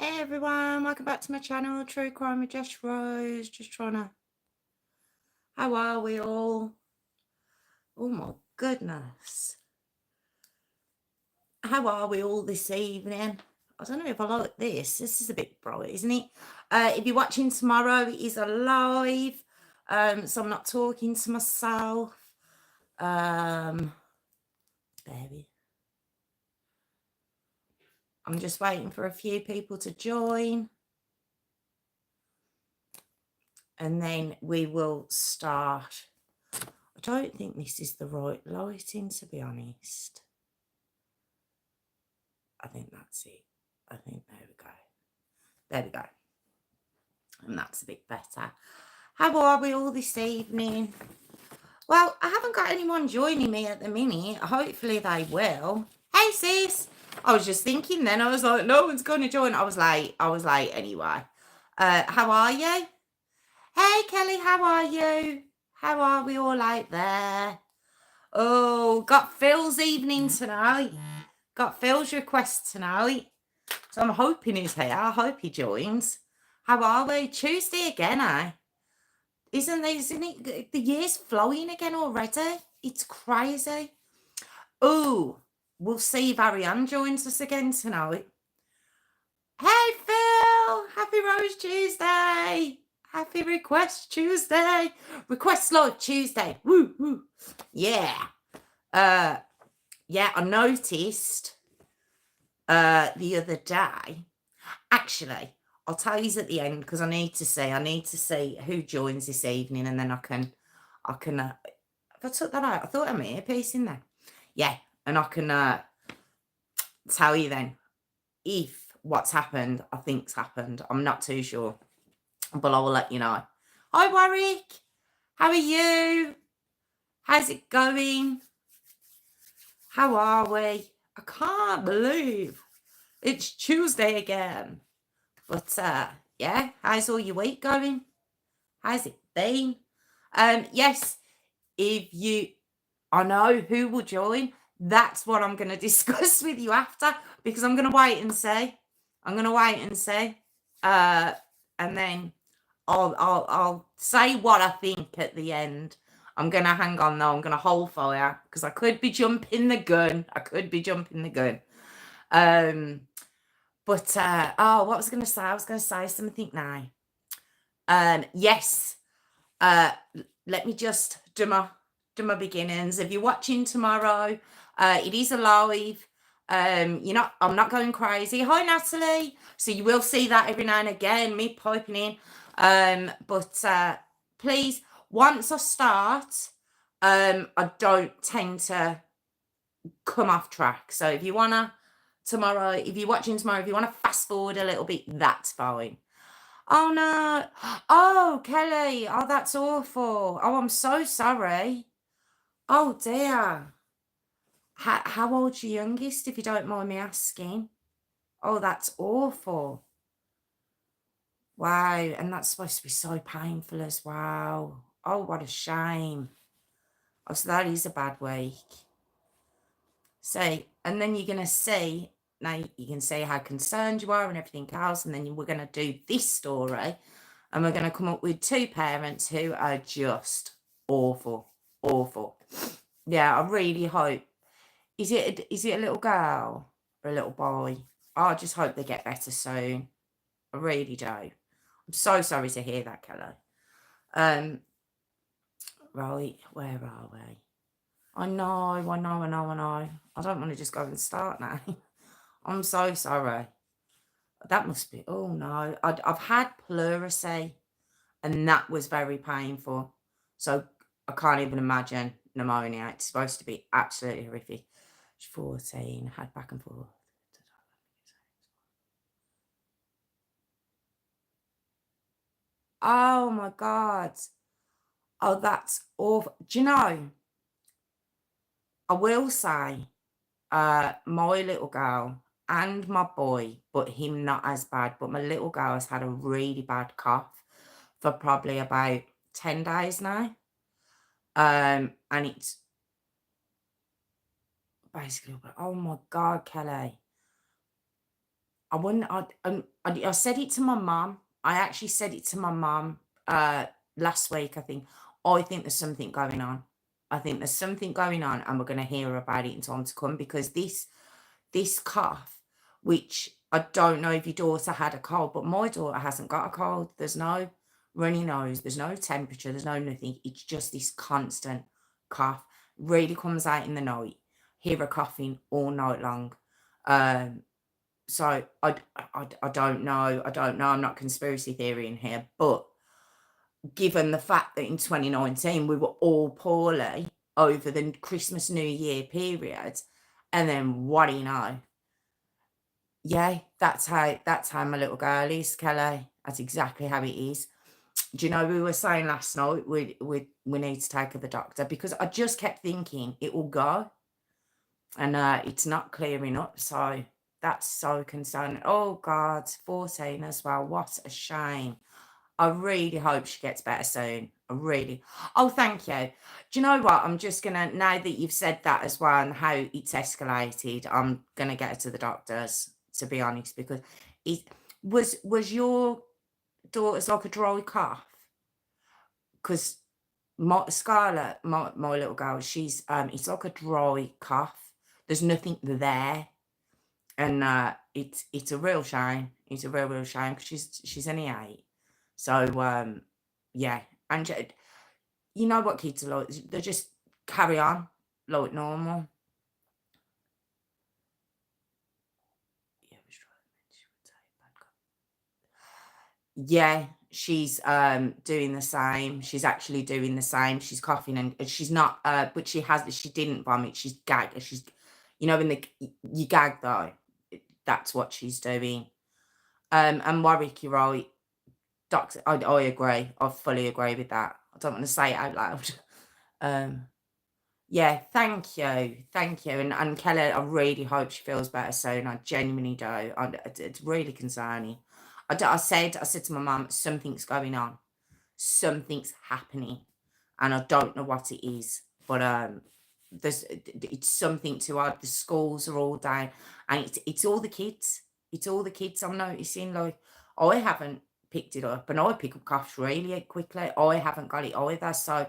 Hey everyone, welcome back to my channel, True Crime with Jess Rose. Just trying to. How are we all? Oh my goodness. How are we all this evening? I don't know if I like this. This is a bit bright, isn't it? If you're watching tomorrow, it is a live. So I'm not talking to myself. Baby. I'm just waiting for a few people to join. And then we will start. I don't think this is the right lighting, to be honest. I think that's it. I think there we go. There we go. And that's a bit better. How are we all this evening? Well, I haven't got anyone joining me at the minute. Hopefully they will. Hey sis. I was just thinking then. I was like, no one's going to join. I was late anyway. How are you? Hey Kelly, how are you? How are we all out there? Oh, got Phil's evening tonight. Got Phil's request tonight. So I'm hoping he's here. I hope he joins. How are we? Tuesday again, eh? Isn't it? The year's flowing again already. It's crazy. Oh, we'll see if Ariane joins us again tonight. Hey, Phil. Happy Rose Tuesday. Happy Request Tuesday. Request Live Tuesday. Woo, woo. Yeah. Yeah, I noticed the other day. Actually, I'll tell you at the end because I need to see who joins this evening, and then I can if I took that out, I thought I had my earpiece in there. Yeah, and I can tell you then if what's happened, I think's happened. I'm not too sure, but I will let you know. Hi, Warwick. How are you? How's it going? How are we? I can't believe it's Tuesday again. But yeah, how's all your week going? How's it been? Yes, I know who will join. That's what I'm going to discuss with you after, because I'm going to wait and see. And then I'll say what I think at the end. I'm going to hang on though. I'm going to hold fire because I could be jumping the gun. But what was I going to say? I was going to say something now. Yes. Let me just do my beginnings. If you're watching tomorrow, it is a live. I'm not going crazy. Hi, Natalie. So you will see that every now and again, me piping in. But please, once I start, I don't tend to come off track. So if you're watching tomorrow, if you want to fast forward a little bit, that's fine. Oh no. Oh, Kelly. Oh, that's awful. Oh, I'm so sorry. Oh dear. How old's your youngest, if you don't mind me asking? Oh, that's awful. Wow. And that's supposed to be so painful as well. Oh, what a shame. Oh, so that is a bad week. See, and then you're going to see, now you can see how concerned you are and everything else. And then we're going to do this story and we're going to come up with two parents who are just awful. Yeah, I really hope. Is it a little girl or a little boy? I just hope they get better soon. I really do. I'm so sorry to hear that, Kelly. Right, where are we? I know. I don't want to just go and start now. I'm so sorry. That must be, oh no. I've had pleurisy and that was very painful. So I can't even imagine pneumonia. It's supposed to be absolutely horrific. She's 14, had back and forth. Oh my God. Oh, that's awful. Do you know, I will say, my little girl and my boy, but him not as bad, but my little girl has had a really bad cough for probably about 10 days now. And it's basically, oh my God, Kelly. I wouldn't. I said it to my mum. I actually said it to my mum last week. I think there's something going on. I think there's something going on, and we're going to hear about it in time to come because this cough, which I don't know if your daughter had a cold, but my daughter hasn't got a cold. There's no runny nose. There's no temperature. There's no nothing. It's just this constant cough. Really comes out in the night. Hear her coughing all night long. So I don't know. I don't know. I'm not conspiracy theorying here, but given the fact that in 2019 we were all poorly over the Christmas New Year period, and then what do you know? Yeah, that's how my little girl is, Kelly. That's exactly how it is. Do you know we were saying last night we need to take her to the doctor because I just kept thinking it will go and it's not clearing up. So that's so concerning. Oh God, 14 as well. What a shame. I really hope she gets better soon. I really. Oh, thank you. Do you know what? I'm just gonna now that you've said that as well and how it's escalated. I'm gonna get her to the doctors. To be honest, because it was your daughter's like a dry cough because my Scarlett, my little girl, she's it's like a dry cough. There's nothing there, and it's a real shame. It's a real shame because she's only 8. So yeah, and you know what kids are like? They just carry on like normal. Yeah, I was trying to mention what yeah, she's doing the same. She's actually doing the same. She's coughing and she's not but she didn't vomit. She's gagged. She's in the you gag though. That's what she's doing. And Warwick, you're right. Doctor, I agree. I fully agree with that. I don't want to say it out loud. Um yeah, thank you, and Kelly, I really hope she feels better soon. I genuinely do. It's really concerning. I said to my mum, something's going on, something's happening, and I don't know what it is, but it's something to the schools are all down, and it's all the kids. It's all the kids. I'm noticing. Like I haven't picked it up, and I pick up coughs really quickly. I haven't got it either, so.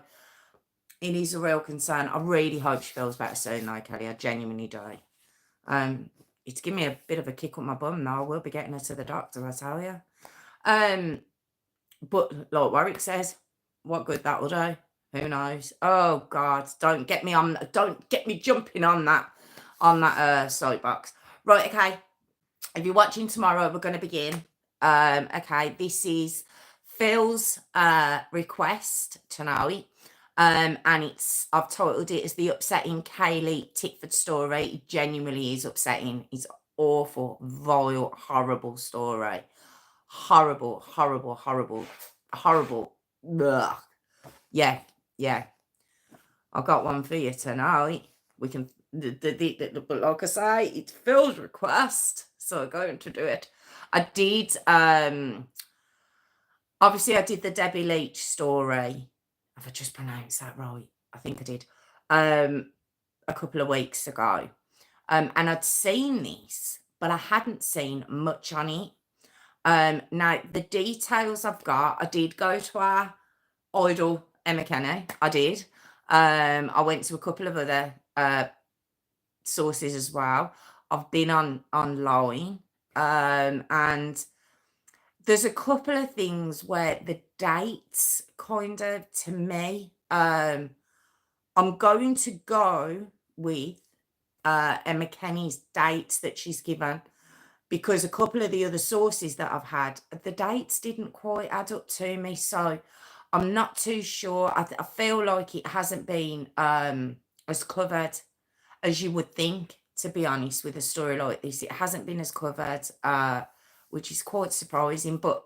It is a real concern. I really hope she feels better soon, though, Kelly. I genuinely do. It's given me a bit of a kick up my bum, though. I will be getting her to the doctor, I tell you. But like Warwick says, what good that will do? Who knows? Oh God, don't get me jumping on that soapbox. Right, okay. If you're watching tomorrow, we're going to begin. Okay, this is Phil's request tonight. And I've titled it as the upsetting Kaylea Titford story. It genuinely is upsetting. It's awful, vile, horrible story. Horrible, horrible, horrible, horrible. Ugh. Yeah, yeah. I've got one for you tonight. We can, but like I say, it's Phil's request, so I'm going to do it. I did, obviously I did the Debbie Leach story. Have I just pronounced that right? I think I did. A couple of weeks ago. And I'd seen this, but I hadn't seen much on it. Now the details I've got, I did go to our idol Emma Kenny. I did. I went to a couple of other sources as well. I've been online. And there's a couple of things where the dates kind of, to me, I'm going to go with Emma Kenny's dates that she's given because a couple of the other sources that I've had, the dates didn't quite add up to me. So I'm not too sure. I feel like it hasn't been as covered as you would think, to be honest, with a story like this. It hasn't been as covered, which is quite surprising, but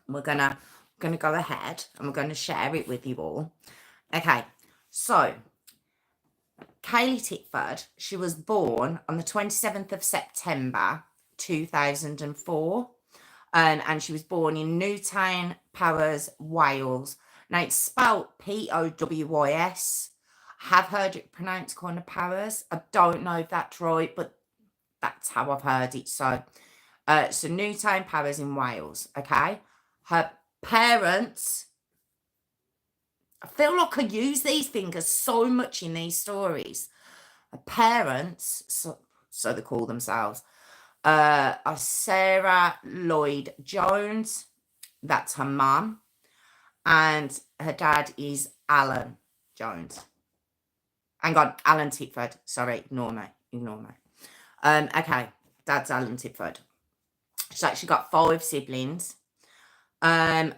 we're gonna go ahead and we're gonna share it with you all. Okay, so Kaylea Titford, she was born on the 27th of September 2004, and she was born in Newtown, Powys, Wales. Now it's spelled Powys. Have heard it pronounced kind of Powys. I don't know if that's right, but that's how I've heard it. So So Newtown Powers in Wales, okay? Her parents, I feel like I use these fingers so much in these stories. Her parents, so they call themselves, are Sarah Lloyd Jones. That's her mum. And her dad is Alan Jones. Hang on, Alan Titford. Sorry, ignore me. Okay, dad's Alan Titford. She's actually got 5 siblings. And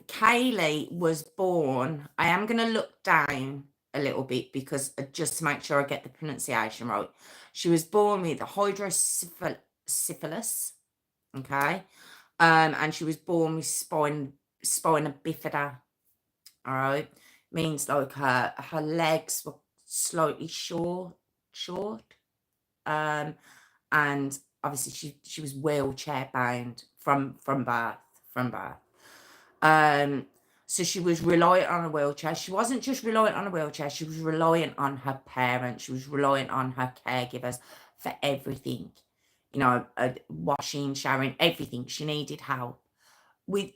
Kaylee was born, I am going to look down a little bit because just to make sure I get the pronunciation right. She was born with hydrocephalus, okay? And she was born with spina bifida, all right? Means like her legs were slightly short. And obviously she was wheelchair bound from birth. So she was reliant on a wheelchair. She wasn't just reliant on a wheelchair, she was reliant on her parents, she was reliant on her caregivers for everything. You know, washing, showering, everything. She needed help with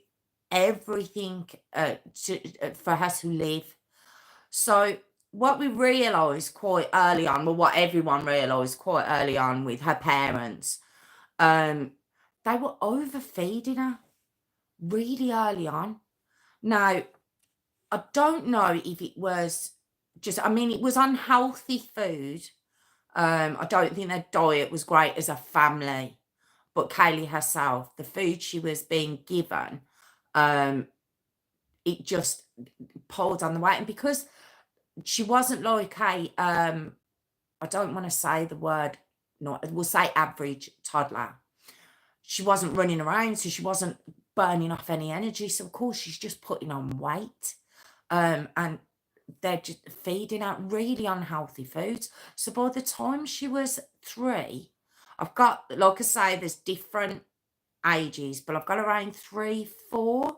everything for her to live. So what we realised quite early on, well, what everyone realised quite early on with her parents, they were overfeeding her really early on. Now, I don't know if it was just, I mean, it was unhealthy food. I don't think their diet was great as a family, but Kaylee herself, the food she was being given, it just pulled on the weight. And because she wasn't like a, I don't want to say the word, not, we'll say average toddler. She wasn't running around, so she wasn't burning off any energy. So of course she's just putting on weight. And they're just feeding out really unhealthy foods. So by the time she was 3, I've got, like I say, there's different ages, but I've got around 3, 4.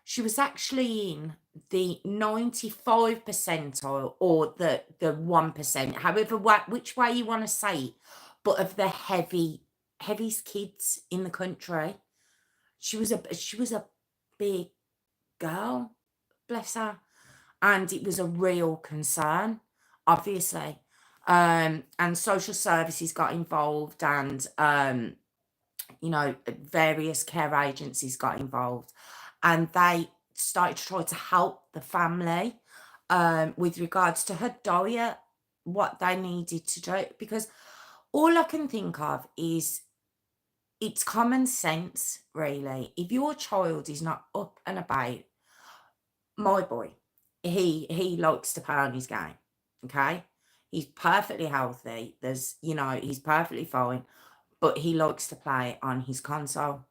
She was actually in the 95 percentile or the 1%, however, which way you want to say it, but of the heaviest kids in the country. She was a big girl, bless her, and it was a real concern, obviously. And social services got involved, and you know, various care agencies got involved, and they started to try to help the family with regards to her diet, what they needed to do, because all I can think of is it's common sense, really. If your child is not up and about, my boy, he likes to play on his game, okay? He's perfectly healthy. There's, you know, he's perfectly fine, but he likes to play on his console.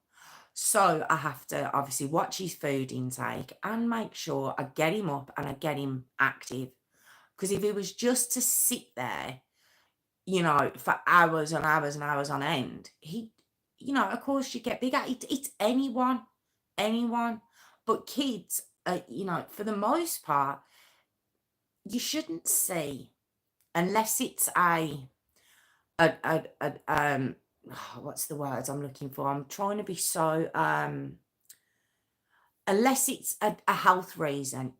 So I have to obviously watch his food intake and make sure I get him up and I get him active. Because if he was just to sit there, you know, for hours and hours and hours on end, he, you know, of course you get bigger. It's anyone. But kids, you know, for the most part, you shouldn't see, unless it's a what's the words I'm looking for? I'm trying to be so, unless it's a health reason,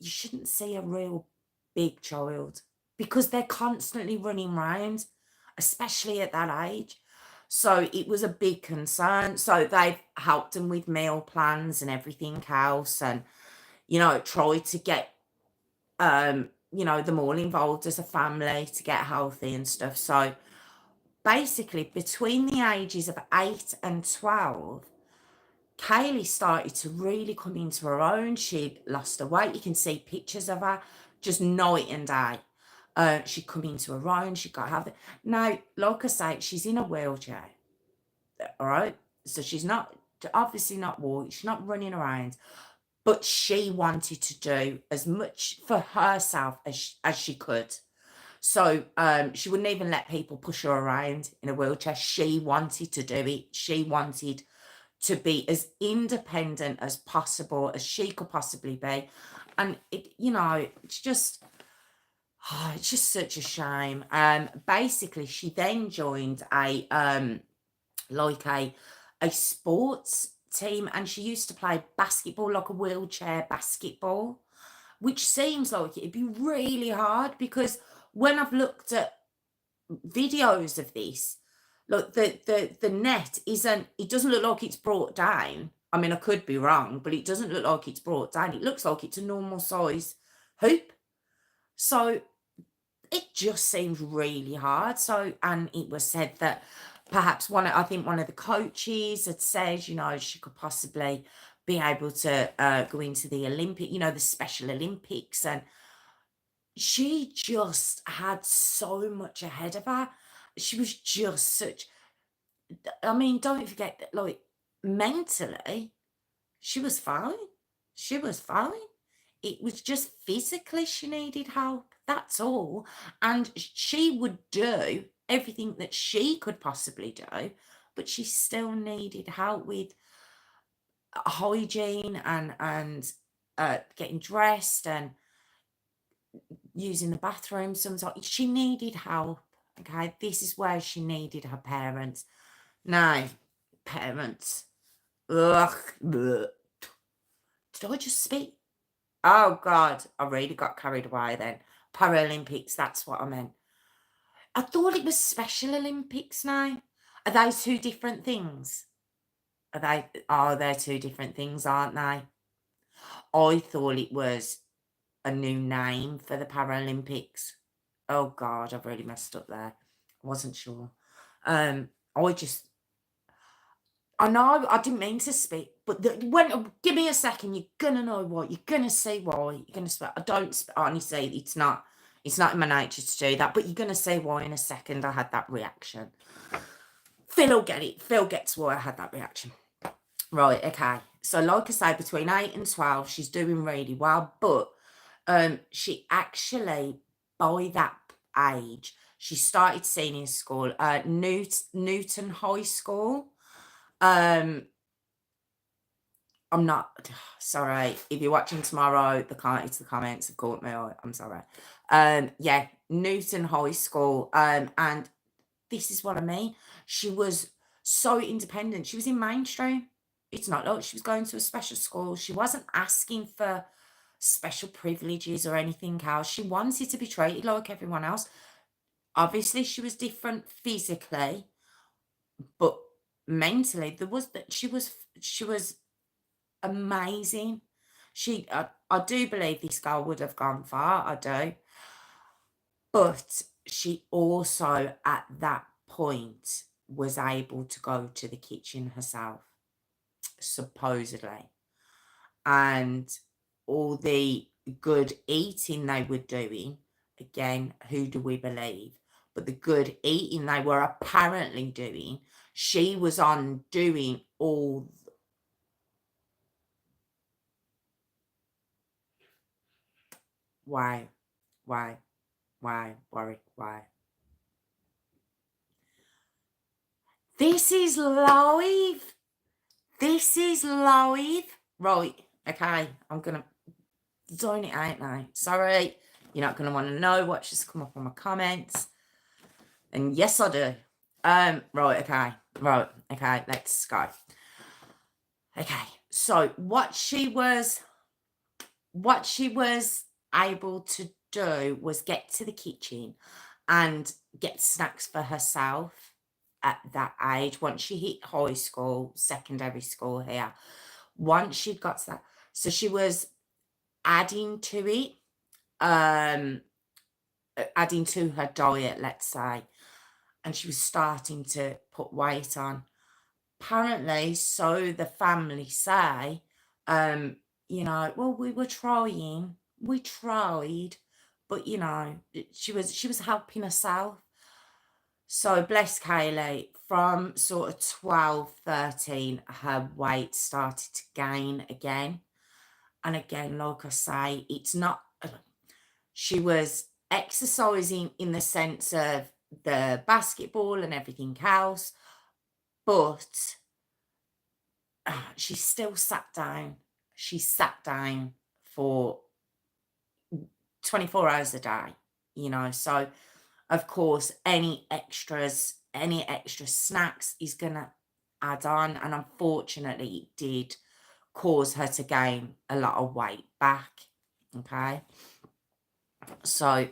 you shouldn't see a real big child because they're constantly running around, especially at that age. So it was a big concern. So they've helped them with meal plans and everything else, and you know, tried to get you know, them all involved as a family to get healthy and stuff. So basically, between the ages of 8 and 12, Kaylee started to really come into her own. She'd lost her weight. You can see pictures of her just night and day. She'd come into her own. She got healthy. Now, like I say, she's in a wheelchair. All right. So she's not, obviously not walking. She's not running around. But she wanted to do as much for herself as she could. So she wouldn't even let people push her around in a wheelchair. She wanted to do it. She wanted to be as independent as possible as she could possibly be. And it, you know, it's just, Oh, it's just such a shame. Basically, she then joined like a sports team, and she used to play basketball, like a wheelchair basketball, which seems like it'd be really hard because when I've looked at videos of this, like the net isn't, it doesn't look like it's brought down. I mean, I could be wrong, but it doesn't look like it's brought down. It looks like it's a normal size hoop. So it just seems really hard. So, and it was said that perhaps I think one of the coaches had said, she could possibly be able to go into the the Special Olympics. And she just had so much ahead of her. She was just I mean, don't forget that, like, mentally, she was fine. She was fine. It was just physically she needed help. That's all. And she would do everything that she could possibly do, but she still needed help with hygiene and getting dressed and using the bathroom. Sometimes she needed help. Okay, this is where she needed her parents. No, parents. Ugh. Bleh. Did I just speak? Oh God, I really got carried away then. Paralympics, that's what I meant. I thought it was Special Olympics now. Are they two different things? Are they? Oh, they're two different things, aren't they? I thought it was a new name for the Paralympics. Oh God, I've really messed up there. I wasn't sure. I just I know I didn't mean to speak, but give me a second, you're gonna know why. You're gonna see why. You're gonna speak. I don't honestly. It's not in my nature to do that. But you're gonna see why in a second. I had that reaction. Phil will get it. Phil gets why I had that reaction. Right. Okay. So like I say, between 8 and 12, she's doing really well. But she actually, by that age, she started senior school, Newton High School. I'm not sorry. If you're watching tomorrow, it's the comments have caught me. I'm sorry. Yeah, Newton High School. And this is what I mean. She was so independent. She was in mainstream. It's not like she was going to a special school. She wasn't asking for special privileges or anything else. She wanted to be treated like everyone else. Obviously, she was different physically, but mentally, there was that she was amazing. I do believe this girl would have gone far, I do. But she also, at that point, was able to go to the kitchen herself, supposedly. And all the good eating they were doing, again, who do we believe? But the good eating they were apparently doing, she was on doing all. Why? Why? Why, Warwick? Why? This is live. This is live. Right. Okay. I'm going to zone it out now. Sorry. You're not going to want to know what's just come up on my comments. And yes, I do. Right. Okay. Right. Okay. Let's go. Okay. So what she was able to do was get to the kitchen and get snacks for herself at that age. Once she hit high school, secondary school here, once she'd got to that, so she was adding to it, adding to her diet, let's say, and she was starting to put weight on. Apparently, so the family say, well, we tried, but she was helping herself. So bless Kaylee, from sort of 12, 13, her weight started to gain again. And again, like I say, it's not, she was exercising in the sense of the basketball and everything else, but she still sat down. She sat down for 24 hours a day. you know. So, of course, any extra snacks is going to add on. And unfortunately, it did cause her to gain a lot of weight back. Okay. So,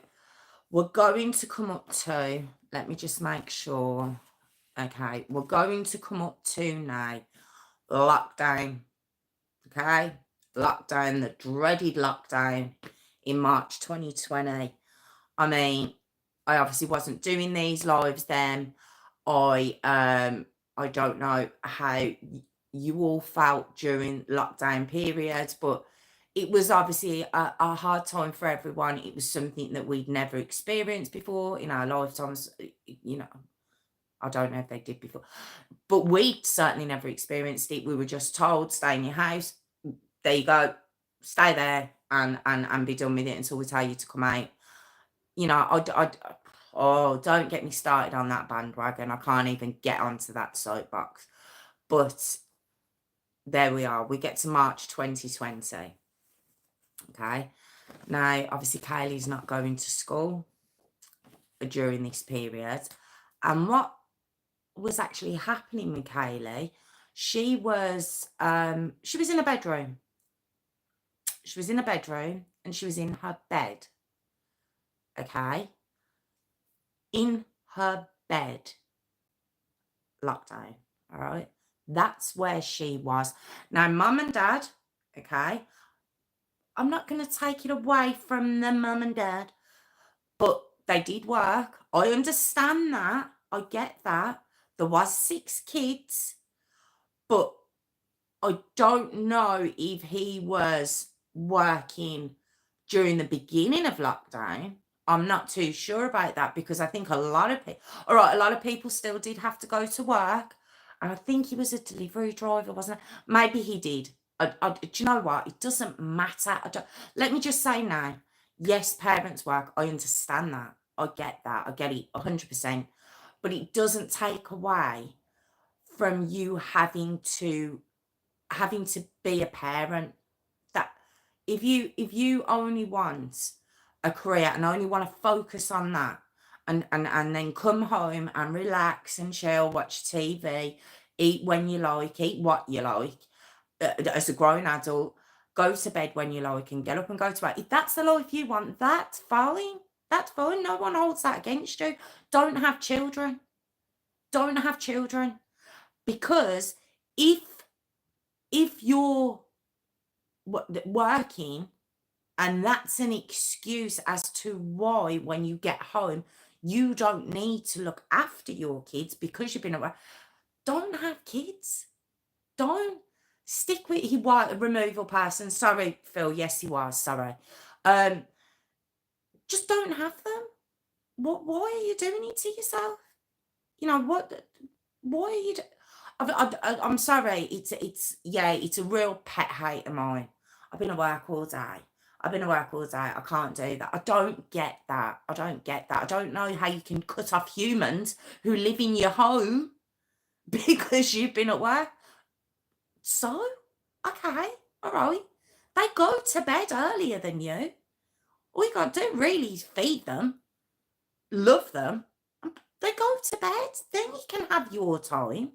we're going to come up to, let me just make sure. Okay. We're going to come up to now lockdown. Okay. Lockdown, the dreaded lockdown in March 2020. I mean, I obviously wasn't doing these lives then. I don't know how you all felt during lockdown periods, but it was obviously a hard time for everyone. It was something that we'd never experienced before in our lifetimes. You know, I don't know if they did before, but we certainly never experienced it. We were just told, stay in your house. There you go, stay there and be done with it until we tell you to come out. You know, oh, don't get me started on that bandwagon. I can't even get onto that soapbox. But there we are. We get to March 2020. Okay. Now, obviously, Kylie's not going to school during this period. And what was actually happening with Kaylee, she was in a bedroom. She was in a bedroom and she was in her bed. Okay. In her bed. Lockdown. All right. That's where she was. Now, mum and dad, okay, I'm not going to take it away from the mum and dad, but they did work. I understand that. I get that. There was 6 kids, but I don't know if he was working during the beginning of lockdown. I'm not too sure about that because I think a lot of people still did have to go to work. And I think he was a delivery driver, wasn't it? Maybe he did. Do you know what? It doesn't matter. Let me just say now, yes, parents work. I understand that. I get that. I get it 100%. But it doesn't take away from you having to be a parent. That if you only want a career and only want to focus on that and then come home and relax and chill, watch TV, eat when you like, eat what you like, as a grown adult, go to bed when you like and get up and go to bed. If that's the life you want, that's fine. That's fine. No one holds that against you. Don't have children. Don't have children. Because if you're working and that's an excuse as to why when you get home you don't need to look after your kids because you've been at work, don't have kids. Don't stick with he was a removal person. Sorry, Phil. Yes, he was. Sorry. Just don't have them. Why are you doing it to yourself? You know what? Why are you? I'm sorry. It's a real pet hate of mine. I've been at work all day. I can't do that. I don't get that. I don't know how you can cut off humans who live in your home because you've been at work. So, okay, all right. They go to bed earlier than you. All you got to do really is feed them, love them. They go to bed. Then you can have your time.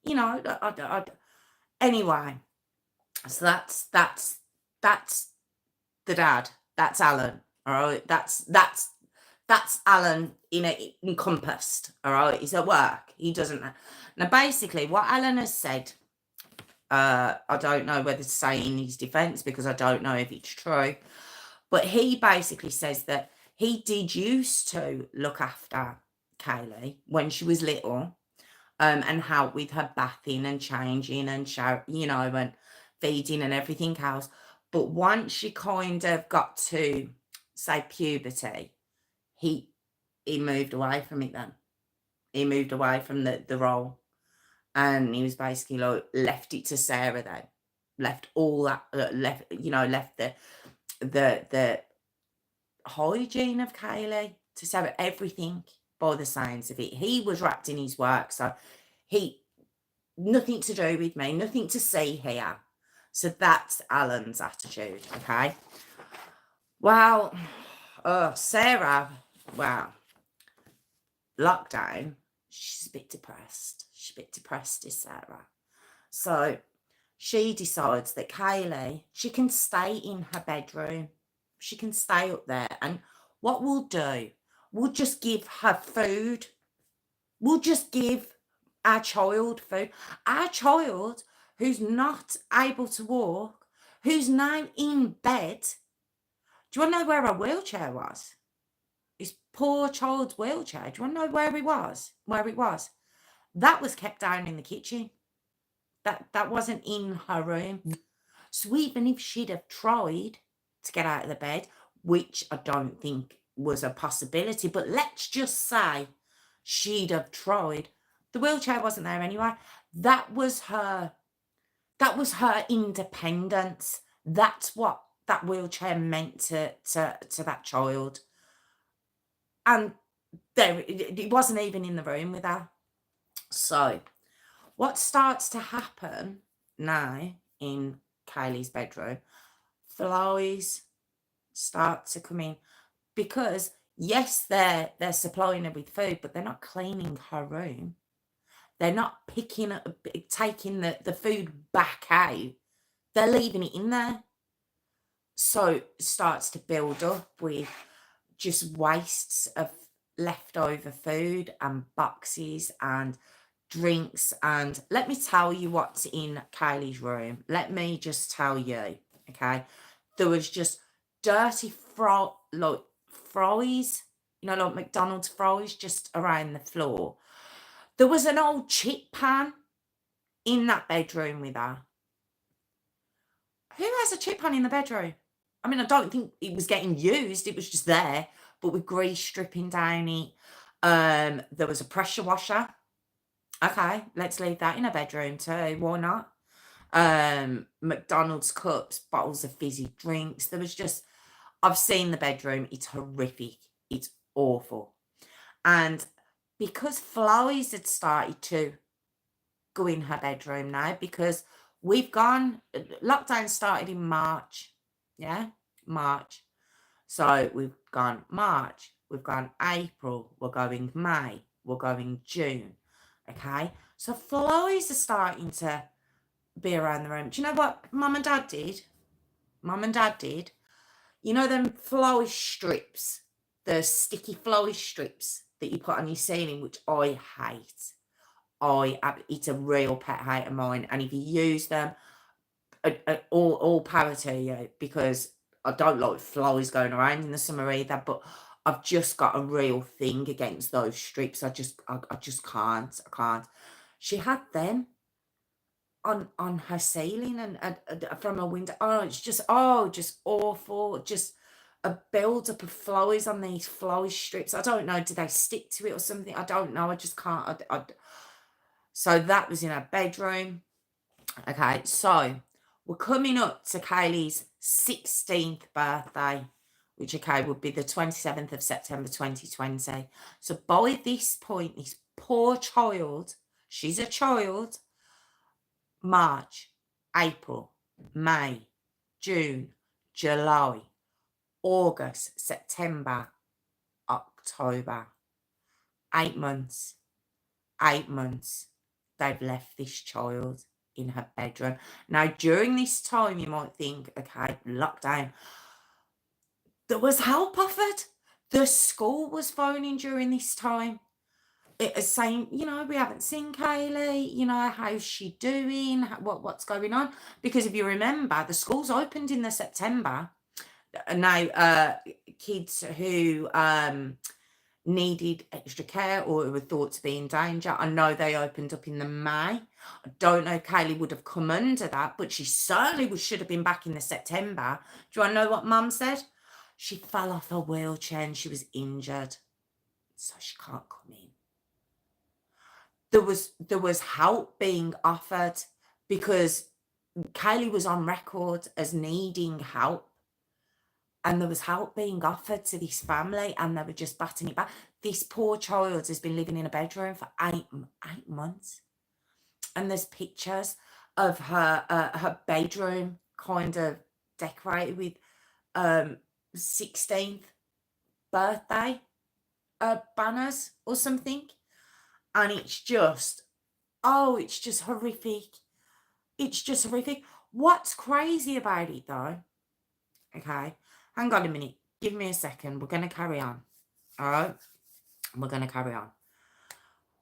You know, anyway, so that's the dad. That's Alan. All right. That's Alan encompassed. All right. He's at work. He doesn't. Now, basically, what Alan has said, I don't know whether to say in his defense because I don't know if it's true, but he basically says that he did used to look after Kaylee when she was little. And help with her bathing and changing and and feeding and everything else. But once she kind of got to say puberty, he moved away from it. Then he moved away from the role, and he was basically like left it to Sarah. Then left all that left the hygiene of Kaylee to Sarah, everything. By the signs of it, he was wrapped in his work, so he nothing to do with me, nothing to see here. So that's Alan's attitude. Okay, well, Sarah, well, lockdown, she's a bit depressed. She's a bit depressed, is Sarah. So she decides that Kaylee, she can stay in her bedroom. She can stay up there. And what we'll do, we'll just give her food. We'll just give our child food. Our child who's not able to walk, who's now in bed. Do you want to know where her wheelchair was? His poor child's wheelchair. Do you want to know where it was? Where it was? That was kept down in the kitchen. That wasn't in her room. So even if she'd have tried to get out of the bed, which I don't think was a possibility, but let's just say she'd have tried, the wheelchair wasn't there anyway. That was her independence. That's what that wheelchair meant to that child. And there it wasn't even in the room with her. So what starts to happen now in Kaylee's bedroom, flies start to come in because yes, they're supplying her with food, but they're not cleaning her room. They're not taking the food back out. They're leaving it in there. So it starts to build up with just wastes of leftover food and boxes and drinks. And let me tell you what's in Kaylee's room. Let me just tell you, okay? There was just dirty fries, like McDonald's fries just around the floor. There was an old chip pan in that bedroom with her. Who has a chip pan in the bedroom? I mean, I don't think it was getting used. It was just there, but with grease dripping down it. There was a pressure washer. Okay, let's leave that in a bedroom too. Why not? McDonald's cups, bottles of fizzy drinks. There was just, I've seen the bedroom. It's horrific. It's awful. And because flies had started to go in her bedroom now, because lockdown started in March. Yeah, March. So we've gone March, we've gone April, we're going May, we're going June. Okay, so flies are starting to be around the room. Do you know what Mum and Dad did? Mum and Dad did. You know them fly strips, the sticky fly strips that you put on your ceiling, which I hate. It's a real pet hate of mine. And if you use them, all power to you, because I don't like flies going around in the summer either, but I've just got a real thing against those strips. I just can't. I can't. She had them on her ceiling and from a window. Oh, it's just awful. Just a build up of flies on these fly strips. I don't know. Do they stick to it or something? I don't know. I just can't. So that was in her bedroom. Okay, so we're coming up to Kaylee's 16th birthday, which, okay, would be the 27th of September 2020. So by this point, this poor child, she's a child, March, April, May, June, July, August, September, October. 8 months. 8 months. They've left this child in her bedroom. Now, during this time, you might think, okay, lockdown. There was help offered. The school was phoning during this time. It was saying, we haven't seen Kaylee, how's she doing? What's going on? Because if you remember, the schools opened in the September. Now, kids who needed extra care or were thought to be in danger, I know they opened up in the May. I don't know if Kaylee would have come under that, but she certainly should have been back in the September. Do you want to know what Mum said? She fell off her wheelchair and she was injured, so she can't come in. There was help being offered because Kaylee was on record as needing help. And there was help being offered to this family, and they were just batting it back. This poor child has been living in a bedroom for 8 months. And there's pictures of her bedroom kind of decorated with 16th birthday banners or something. And it's just, oh, it's just horrific. It's just horrific. What's crazy about it though? Okay, hang on a minute. Give me a second. We're going to carry on. All right, we're going to carry on.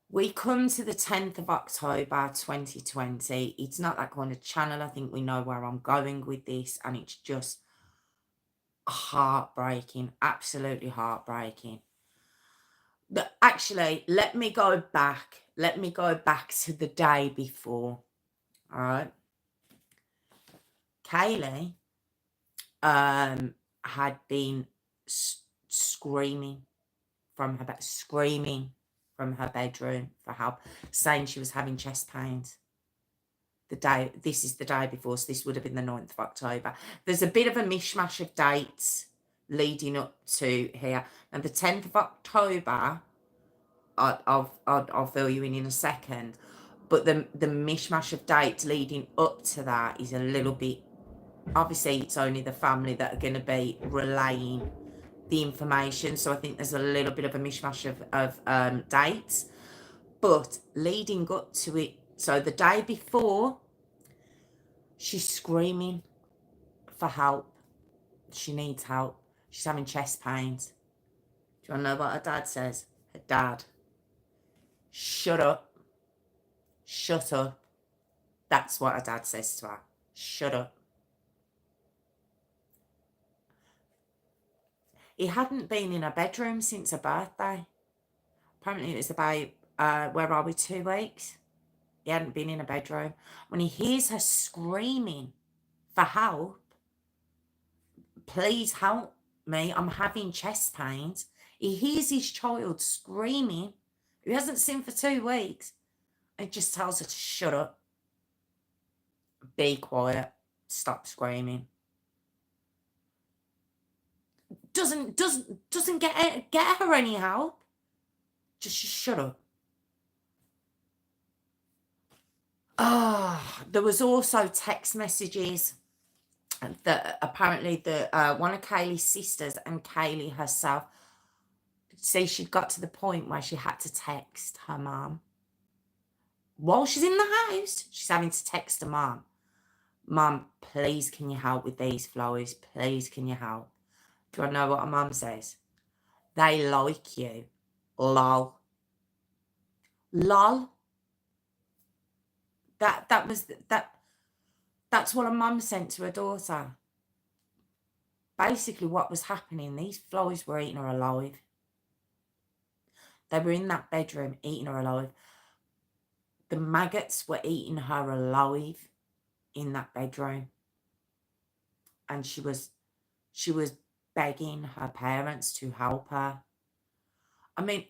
We come to the 10th of October 2020. It's not that kind of channel. I think we know where I'm going with this, and it's just heartbreaking. Absolutely heartbreaking. Actually, let me go back. Let me go back to the day before. All right. Kaylea had been screaming from her bedroom for help, saying she was having chest pains. This is the day before, so this would have been the 9th of October. There's a bit of a mishmash of dates leading up to here. And the 10th of October, I'll fill you in a second. But the mishmash of dates leading up to that is a little bit, obviously it's only the family that are going to be relaying the information. So I think there's a little bit of a mishmash of dates. But leading up to it, so the day before, she's screaming for help. She needs help. She's having chest pains. Do you want to know what her dad says? Her dad, shut up. Shut up. That's what her dad says to her. Shut up. He hadn't been in her bedroom since her birthday. Apparently it was about, where are we, 2 weeks? He hadn't been in a bedroom. When he hears her screaming for help, please help me, I'm having chest pains. He hears his child screaming, who he hasn't seen for 2 weeks, and just tells her to shut up. Be quiet. Stop screaming. Doesn't get her any help. Just shut up. There was also text messages that apparently one of Kaylee's sisters and Kaylea herself, see, she'd got to the point where she had to text her mum. While she's in the house, she's having to text her mum. Mum, please can you help with these flowers? Please can you help? Do you want to know what her mum says? They like you. Lol. Lol. That's what her mum sent to her daughter. Basically what was happening, these flowers were eating her alive. They were in that bedroom eating her alive. The maggots were eating her alive in that bedroom. And she was begging her parents to help her. I mean,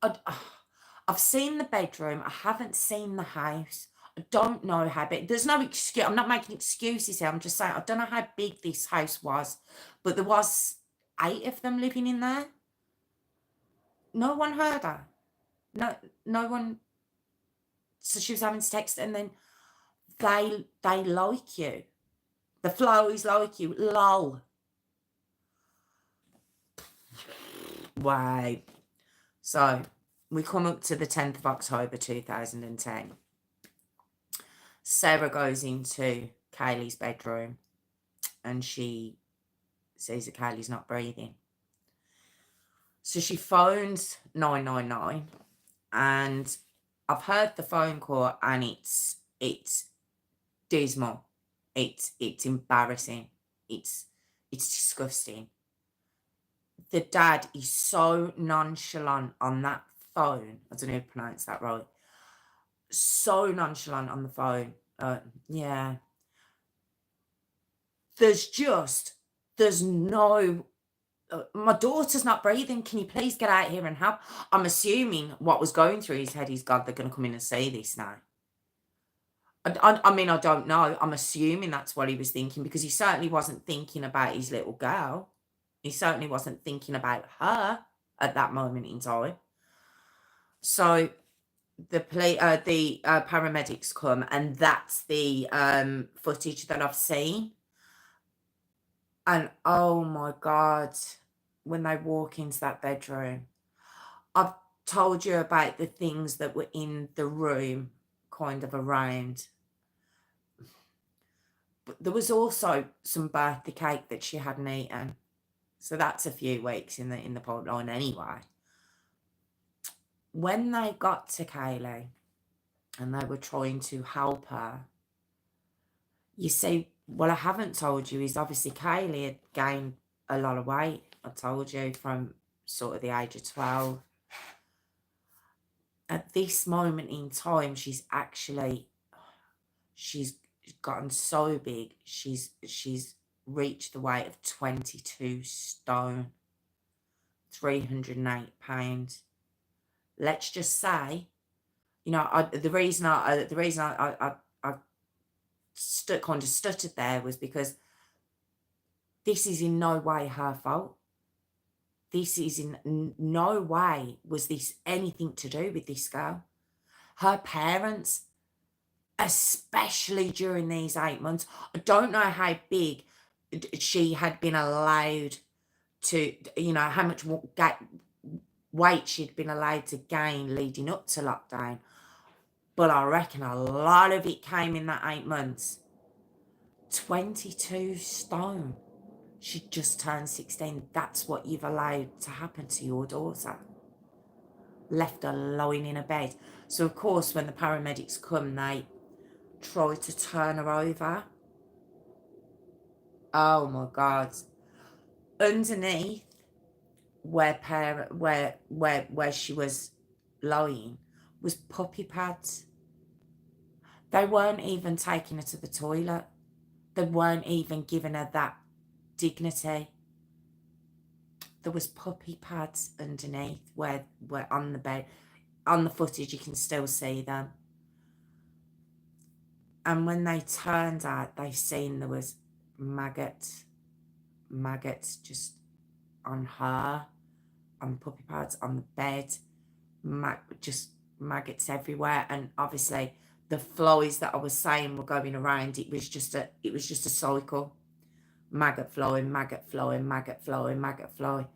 I've seen the bedroom. I haven't seen the house. I don't know how big. There's no excuse. I'm not making excuses here. I'm just saying I don't know how big this house was, but there was 8 of them living in there. No one heard her. No one. So she was having to text, and then they like you. The flowers like you. Lol. Wow. So we come up to the 10th of October 2010. Sarah goes into Kaylee's bedroom and she sees that Kaylee's not breathing. So she phones 999, and I've heard the phone call, and it's dismal. It's embarrassing. It's disgusting. The dad is so nonchalant on that phone. I don't know if I pronounced that right. So nonchalant on the phone. Yeah. There's no, my daughter's not breathing. Can you please get out here and help? I'm assuming what was going through his head is, God, they're going to come in and see this now. I mean, I don't know. I'm assuming that's what he was thinking, because he certainly wasn't thinking about his little girl. He certainly wasn't thinking about her at that moment in time. So the paramedics come, and that's the footage that I've seen. And oh my God, when they walk into that bedroom, I've told you about the things that were in the room, kind of around. But there was also some birthday cake that she hadn't eaten. So that's a few weeks in the pipeline anyway. When they got to Kaylee and they were trying to help her, you see, what I haven't told you is obviously Kaylee had gained a lot of weight. I told you from sort of the age of 12. At this moment in time, she's gotten so big. She's reached the weight of 22 stone, 308 pounds. Let's just say, you know, the reason I kind of stuttered there was because this is in no way her fault. This is in no way was this anything to do with this girl. Her parents, especially during these 8 months, I don't know how big she had been allowed to, you know, how much weight she'd been allowed to gain leading up to lockdown. But I reckon a lot of it came in that 8 months. 22 stone. She just turned 16. That's what you've allowed to happen to your daughter. Left her lying in a bed. So, of course, when the paramedics come, they try to turn her over. Oh, my God. Underneath where she was lying was puppy pads. They weren't even taking her to the toilet. They weren't even giving her that dignity. There was puppy pads underneath where on the bed. On the footage, you can still see them. And when they turned out, they seen there was maggots just on her, on the puppy pads, on the bed, just maggots everywhere. And obviously, the flies that I was saying were going around. It was just a cycle. Maggot fly, maggot fly, maggot fly, maggot fly.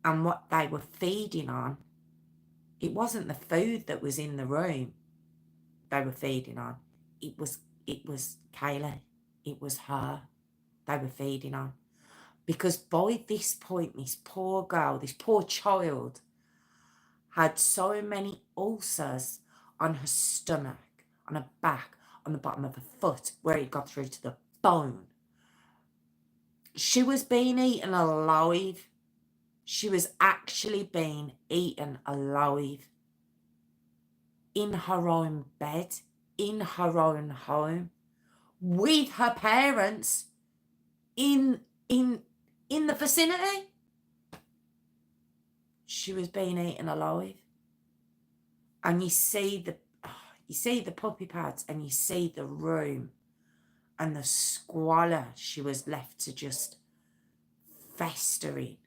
And what they were feeding on, it wasn't the food that was in the room they were feeding on. It was Kaylee. It was her they were feeding on. Because by this point, this poor girl, this poor child, had so many ulcers on her stomach, on her back, on the bottom of her foot, where it got through to the bone. She was being eaten alive. She was actually being eaten alive in her own bed, in her own home, with her parents in the vicinity. She was being eaten alive. And you see the puppy pads, and you see the room and the squalor she was left to just festering.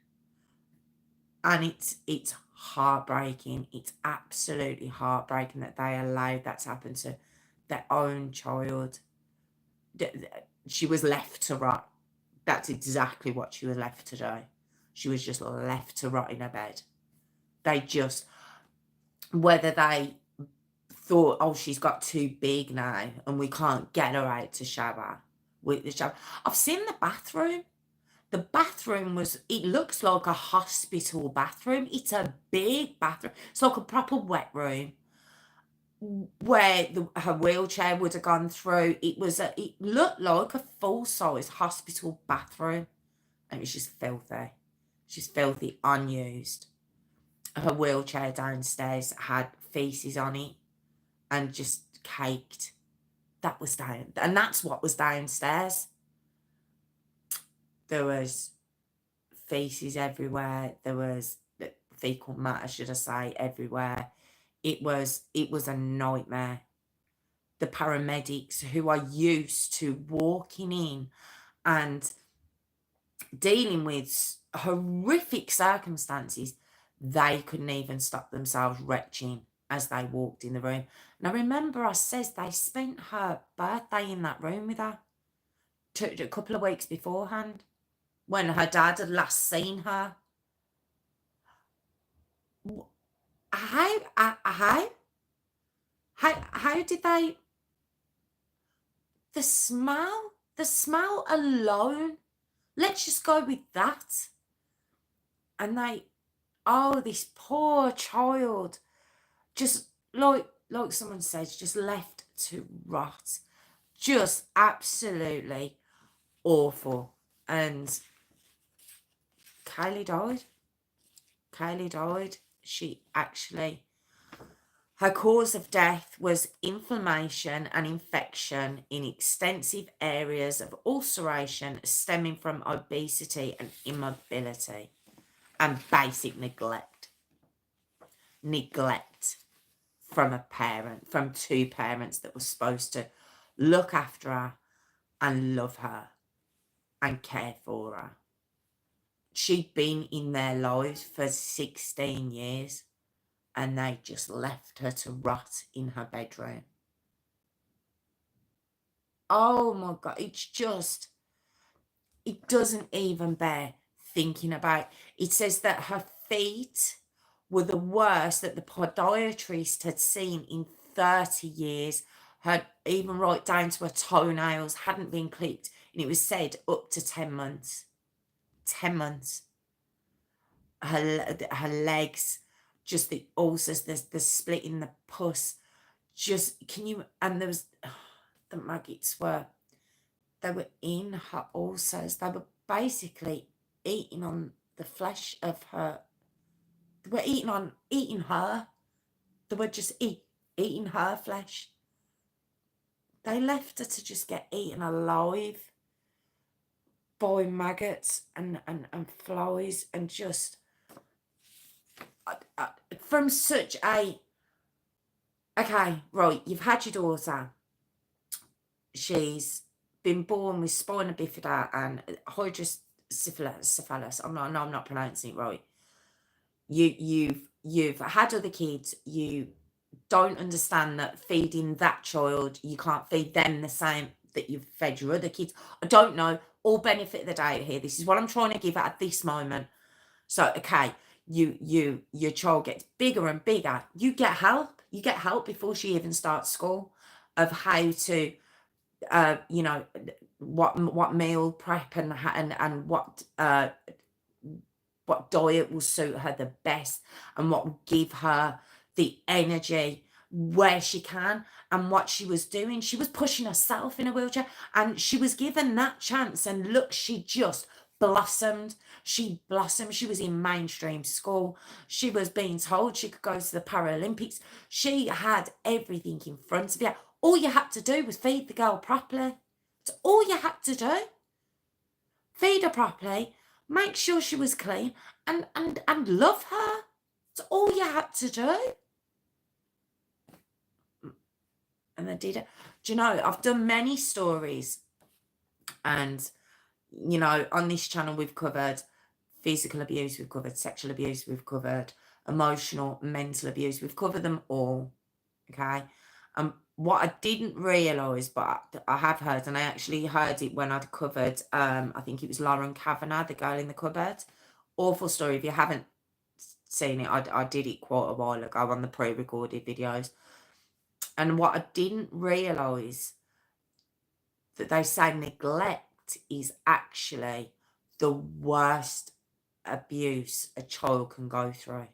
And it's heartbreaking. It's absolutely heartbreaking that they allowed that to happen to their own child. She was left to rot. That's exactly what she was left to do. She was just left to rot in her bed. They just, whether they thought, oh, she's got too big now and we can't get her out to shower with the shower. I've seen the bathroom. The bathroom it looks like a hospital bathroom. It's a big bathroom. It's like a proper wet room where her wheelchair would have gone through. It looked like a full-size hospital bathroom. And it was just filthy. Just filthy, unused. Her wheelchair downstairs had feces on it and just caked. That was down. And that's what was downstairs. There was feces everywhere. There was fecal matter, should I say, everywhere. It was a nightmare. The paramedics, who are used to walking in and dealing with horrific circumstances, they couldn't even stop themselves retching as they walked in the room. And I remember I says they spent her birthday in that room with her a couple of weeks beforehand, when her dad had last seen her how did they, the smell alone, let's just go with that. And this poor child, just like someone says, just left to rot. Just absolutely awful. And Kaylea died. She actually, her cause of death was inflammation and infection in extensive areas of ulceration stemming from obesity and immobility and basic neglect. Neglect from two parents that were supposed to look after her and love her and care for her. She'd been in their lives for 16 years and they just left her to rot in her bedroom. Oh my God, it doesn't even bear thinking about. It says that her feet were the worst that the podiatrist had seen in 30 years. Her, even right down to her toenails, hadn't been clipped. And it was said up to 10 months. 10 months. Her legs, just the ulcers, the split in the pus. Just, can you, and there was, the maggots they were in her ulcers. They were basically eating on the flesh of her. They were eating her. They were just eating her flesh. They left her to just get eaten alive by maggots and flies, and just from such a, okay, right, you've had your daughter. She's been born with spina bifida and hydrocephalus. I'm not pronouncing it right. You've had other kids. You don't understand that feeding that child, you can't feed them the same that you've fed your other kids. I don't know. All benefit of the doubt here. This is what I'm trying to give at this moment. So, okay, your child gets bigger and bigger. You get help. You get help before she even starts school of how to, what meal prep and what diet will suit her the best and what will give her the energy where she can. And what she was doing, she was pushing herself in a wheelchair, and she was given that chance, and look, she just blossomed. She blossomed. She was in mainstream school. She was being told she could go to the Paralympics. She had everything in front of you. All you had to do was feed the girl properly. That's all you had to do. Feed her properly, make sure she was clean, and love her. That's all you had to do. And they did it. Do you know, I've done many stories, and, on this channel we've covered physical abuse, we've covered sexual abuse, we've covered emotional, mental abuse, we've covered them all, okay? What I didn't realise, but I have heard, and I actually heard it when I'd covered, I think it was Lauren Kavanagh, the girl in the cupboard. Awful story. If you haven't seen it, I did it quite a while ago on the pre-recorded videos. And what I didn't realise, that they say neglect is actually the worst abuse a child can go through.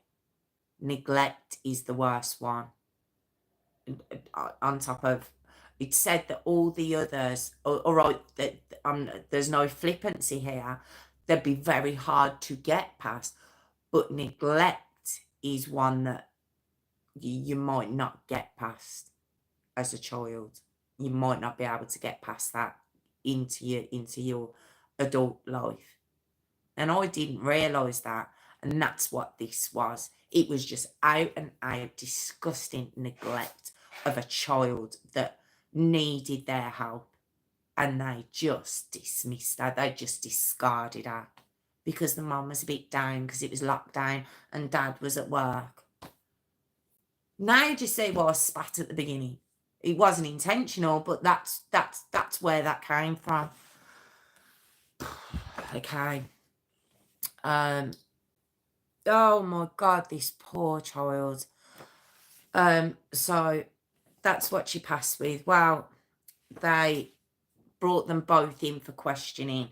Neglect is the worst one. On top of, it said that all the others, all right, that there's no flippancy here, they'd be very hard to get past, but neglect is one that you might not get past as a child. You might not be able to get past that into your adult life. And I didn't realise that, and that's what this was. It was just out and out disgusting neglect of a child that needed their help, and they just dismissed her. They just discarded her because the mum was a bit down because it was lockdown and dad was at work. Now you just see what I spat at the beginning. It wasn't intentional, but that's where that came from. Okay. Oh my God, this poor child. So that's what she passed with. Well, they brought them both in for questioning.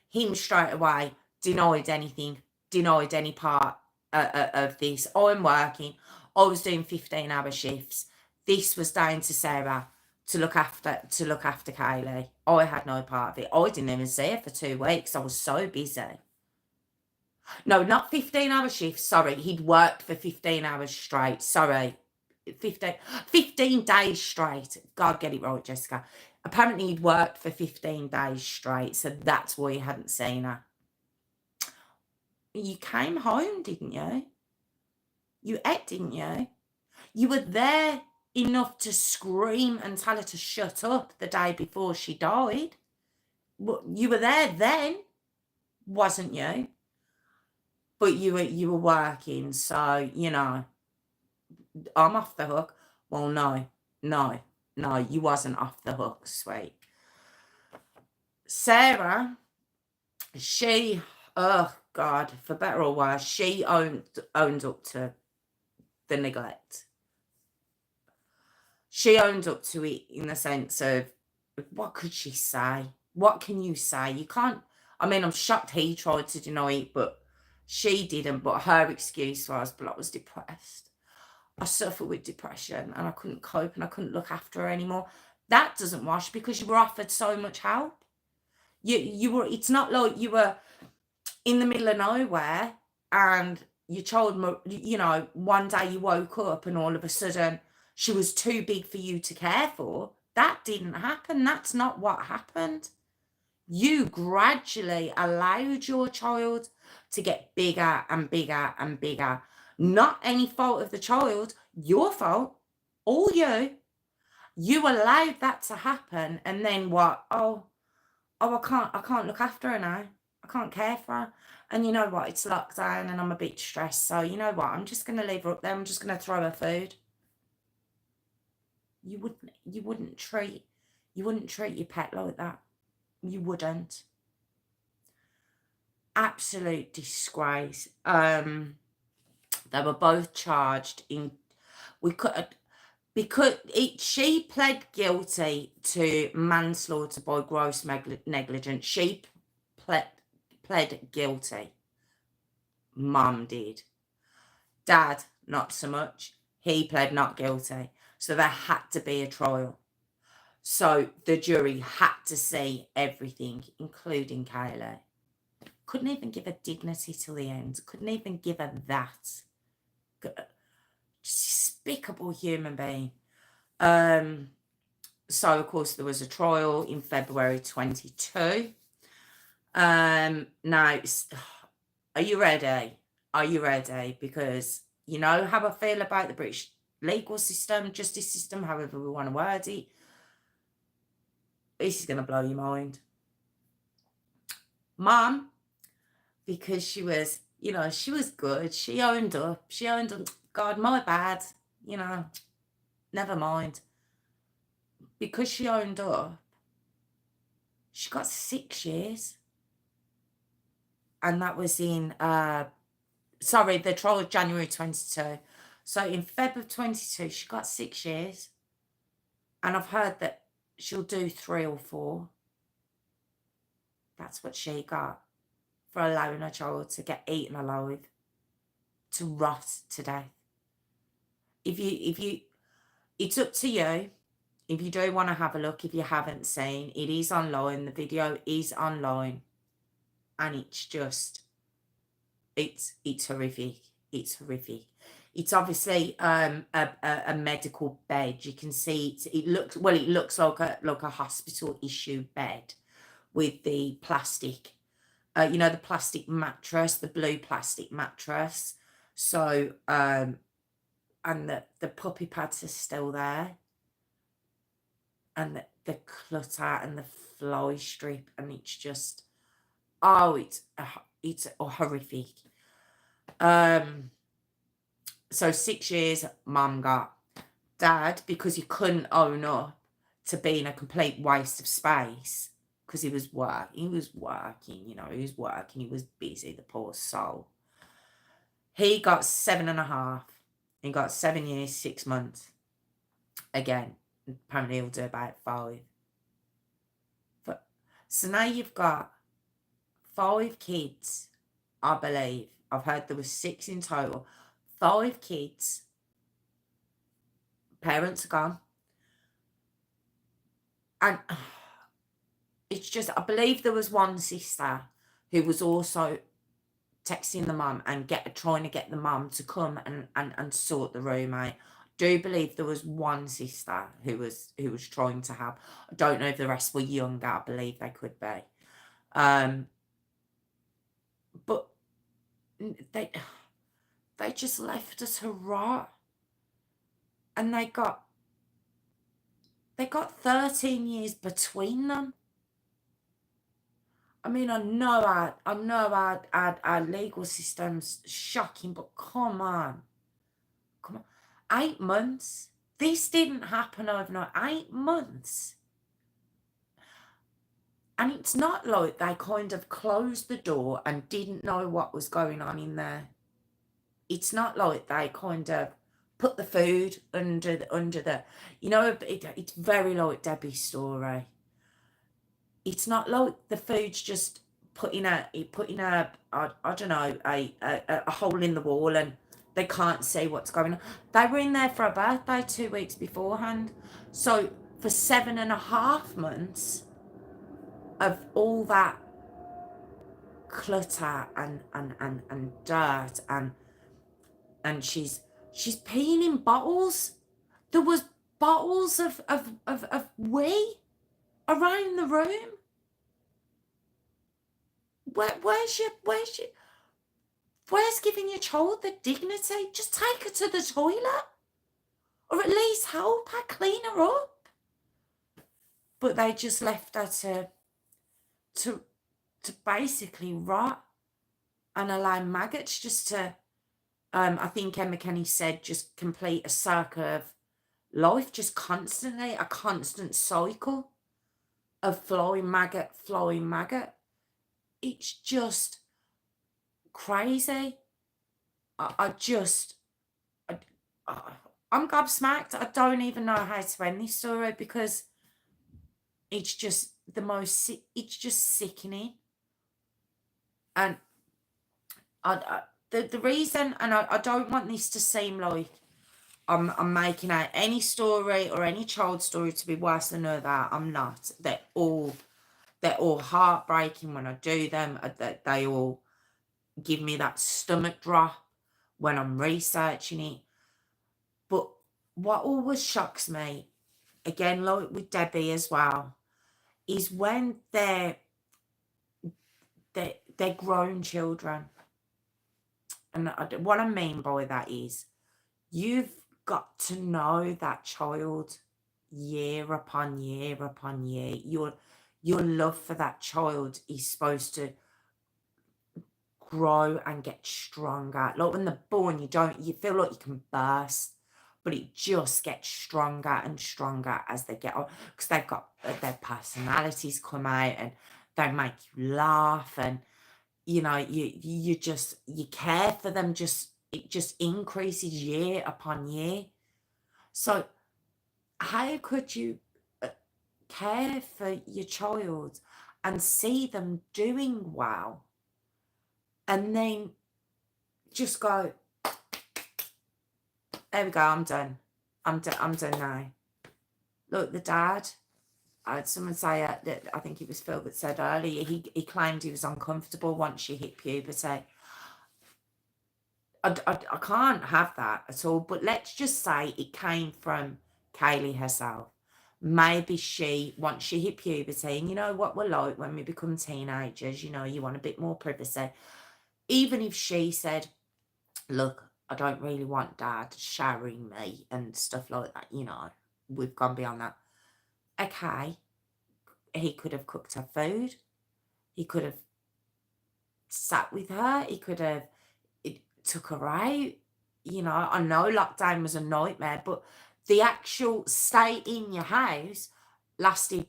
Him straight away denied anything, denied any part of this. I'm working. I was doing 15-hour shifts. This was down to Sarah to look after Kaylee. I had no part of it. I didn't even see her for 2 weeks. I was so busy. No, not 15-hour shifts. Sorry, he'd worked for 15 hours straight. Sorry, 15 days straight. God, get it right, Jessica. Apparently, he'd worked for 15 days straight, so that's why he hadn't seen her. You came home, didn't you? You ate, didn't you? You were there enough to scream and tell her to shut up the day before she died. You were there then, wasn't you? But you were working, so, you know, I'm off the hook. Well, no, you wasn't off the hook, sweet. Sarah, she, oh God, for better or worse, she owned up to the neglect. She owned up to it in the sense of, what could she say? What can you say? You can't, I mean, I'm shocked he tried to deny it, but she didn't. But her excuse was, but I was depressed. I suffer with depression and I couldn't cope and I couldn't look after her anymore. That doesn't wash because you were offered so much help. You were, it's not like you were in the middle of nowhere and your child, you know, one day you woke up and all of a sudden she was too big for you to care for. That didn't happen. That's not what happened. You gradually allowed your child to get bigger and bigger and bigger. Not any fault of the child, your fault, all you. You allowed that to happen, and then what? Oh, I can't look after her now. I can't care for her. And you know what? It's lockdown, and I'm a bit stressed. So you know what? I'm just gonna leave her up there. I'm just gonna throw her food. You wouldn't treat your pet like that. You wouldn't. Absolute disgrace. They were both charged in. She pled guilty to manslaughter by gross negligence. She pled guilty. Mum did. Dad, not so much. He pled not guilty. So there had to be a trial. So the jury had to see everything, including Kaylea. Couldn't even give her dignity till the end. Couldn't even give her that. Despicable human being. So of course there was a trial in February 22. Now, are you ready? Are you ready? Because you know how I feel about the British legal system, justice system, however we want to word it. This is going to blow your mind. Mum, because she was, you know, she was good. She owned up. God, my bad. You know, never mind. Because she owned up, she got 6 years. And that was in, the trial of January 22. So in Feb of 22, she got 6 years. And I've heard that she'll do 3 or 4. That's what she got for allowing her child to get eaten alive, to rot to death. If you, it's up to you. If you do want to have a look, if you haven't seen, it is online. The video is online. And it's just, it's horrific. It's horrific. It's obviously a medical bed. You can see it looks like a hospital issue bed with the plastic, you know, the plastic mattress, the blue plastic mattress. So and the puppy pads are still there, and the clutter and the fly strip, and it's just, oh, it's horrific. So 6 years Mum got. Dad, because he couldn't own up to being a complete waste of space, because he was working, he was busy, the poor soul. He got 7.5. He got 7 years, 6 months. Again, apparently he'll do about 5. So now you've got 5 kids, I believe. I've heard there was 6 in total. 5 kids. Parents are gone. And it's just, I believe there was one sister who was also texting the mum and trying to get the mum to come and sort the room out. I do believe there was one sister who was trying to help. I don't know if the rest were younger. I believe they could be. But they just left us to rot. And they got 13 years between them. I mean, I know our legal system's shocking, but come on. 8 months. This didn't happen overnight. 8 months. And it's not like they kind of closed the door and didn't know what was going on in there. It's not like they kind of put the food under the it's very like Debbie's story. It's not like the food's just put in a I don't know, a hole in the wall and they can't see what's going on. They were in there for a birthday 2 weeks beforehand. So for 7.5 months of all that clutter and dirt and she's peeing in bottles. There was bottles of wee around the room. Where's giving your child the dignity? Just take her to the toilet. Or at least help her clean her up. But they just left her to basically rot and allow maggots just to I think Emma Kenny said just complete a circle of life, just constantly, a constant cycle of flying maggot. It's just crazy. I'm gobsmacked. I don't even know how to end this story because it's just it's just sickening. And the reason, and I don't want this to seem like I'm making out any story or any child story to be worse than another. I'm not. They're all heartbreaking when I do them. They all give me that stomach drop when I'm researching it. But what always shocks me, again, like with Debbie as well, is when they're grown children. And what I mean by that is you've got to know that child year upon year upon year. Your love for that child is supposed to grow and get stronger. Like when they're born, you feel like you can burst, but it just gets stronger and stronger as they get on, because they've got their personalities come out and they make you laugh, and you care for them. It just increases year upon year. So how could you care for your child and see them doing well and then just go, there we go, I'm done now? Look, the dad, I had someone say that, I think it was Phil that said earlier, he claimed he was uncomfortable once she hit puberty. I can't have that at all, but let's just say it came from Kaylea herself. Maybe once she hit puberty, and you know what we're like when we become teenagers, you want a bit more privacy. Even if she said, look, I don't really want dad showering me and stuff like that, we've gone beyond that. Okay, he could have cooked her food. He could have sat with her. He could have took her out. I know lockdown was a nightmare, but the actual stay in your house lasted,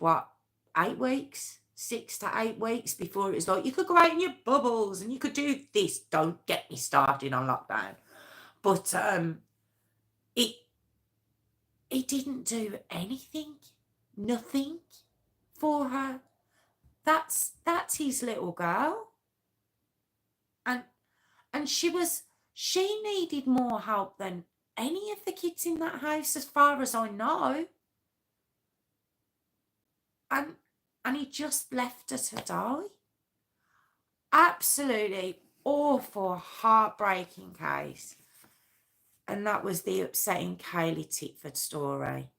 8 weeks? 6 to 8 weeks before it was like, you could go out in your bubbles and you could do this. Don't get me started on lockdown. But didn't do anything, nothing for her. That's his little girl. And she needed more help than any of the kids in that house, as far as I know. And he just left her to die. Absolutely awful, heartbreaking case. And that was the upsetting Kaylea Titford story.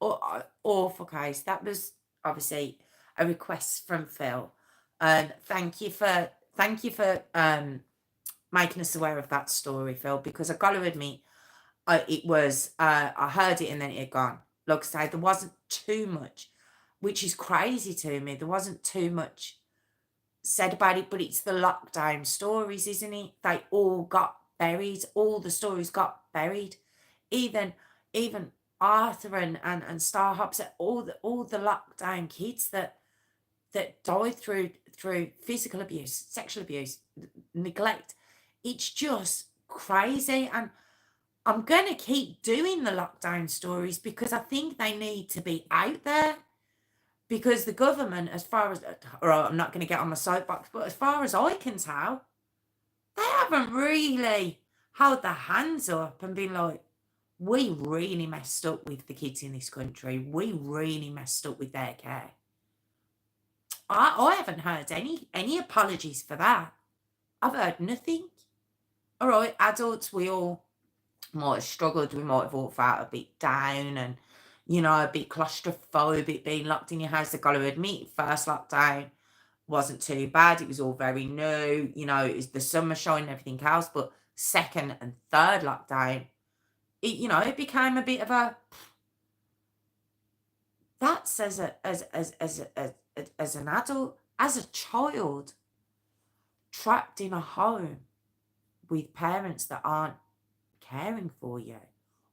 Awful case. That was obviously a request from Phil. And thank you for making us aware of that story, Phil, because I gotta admit, it was I heard it and then it had gone. Like I say, there wasn't too much, which is crazy to me. There wasn't too much said about it, but it's the lockdown stories, isn't it? They all got buried. All the stories got buried. Even Arthur and Starhops, all the lockdown kids that died through physical abuse, sexual abuse, neglect. It's just crazy. And I'm going to keep doing the lockdown stories because I think they need to be out there. Because the government, as far as, or I'm not going to get on my soapbox, but as far as I can tell, they haven't really held their hands up and been like, we really messed up with the kids in this country. We really messed up with their care. I haven't heard any apologies for that. I've heard nothing. All right, adults, we all might have struggled. We might have all felt a bit down and, a bit claustrophobic being locked in your house. I've got to admit, first lockdown wasn't too bad. It was all very new. It was the sun was shining and everything else. But second and third lockdown, it became a bit of a. That's as an adult, as a child, trapped in a home with parents that aren't caring for you,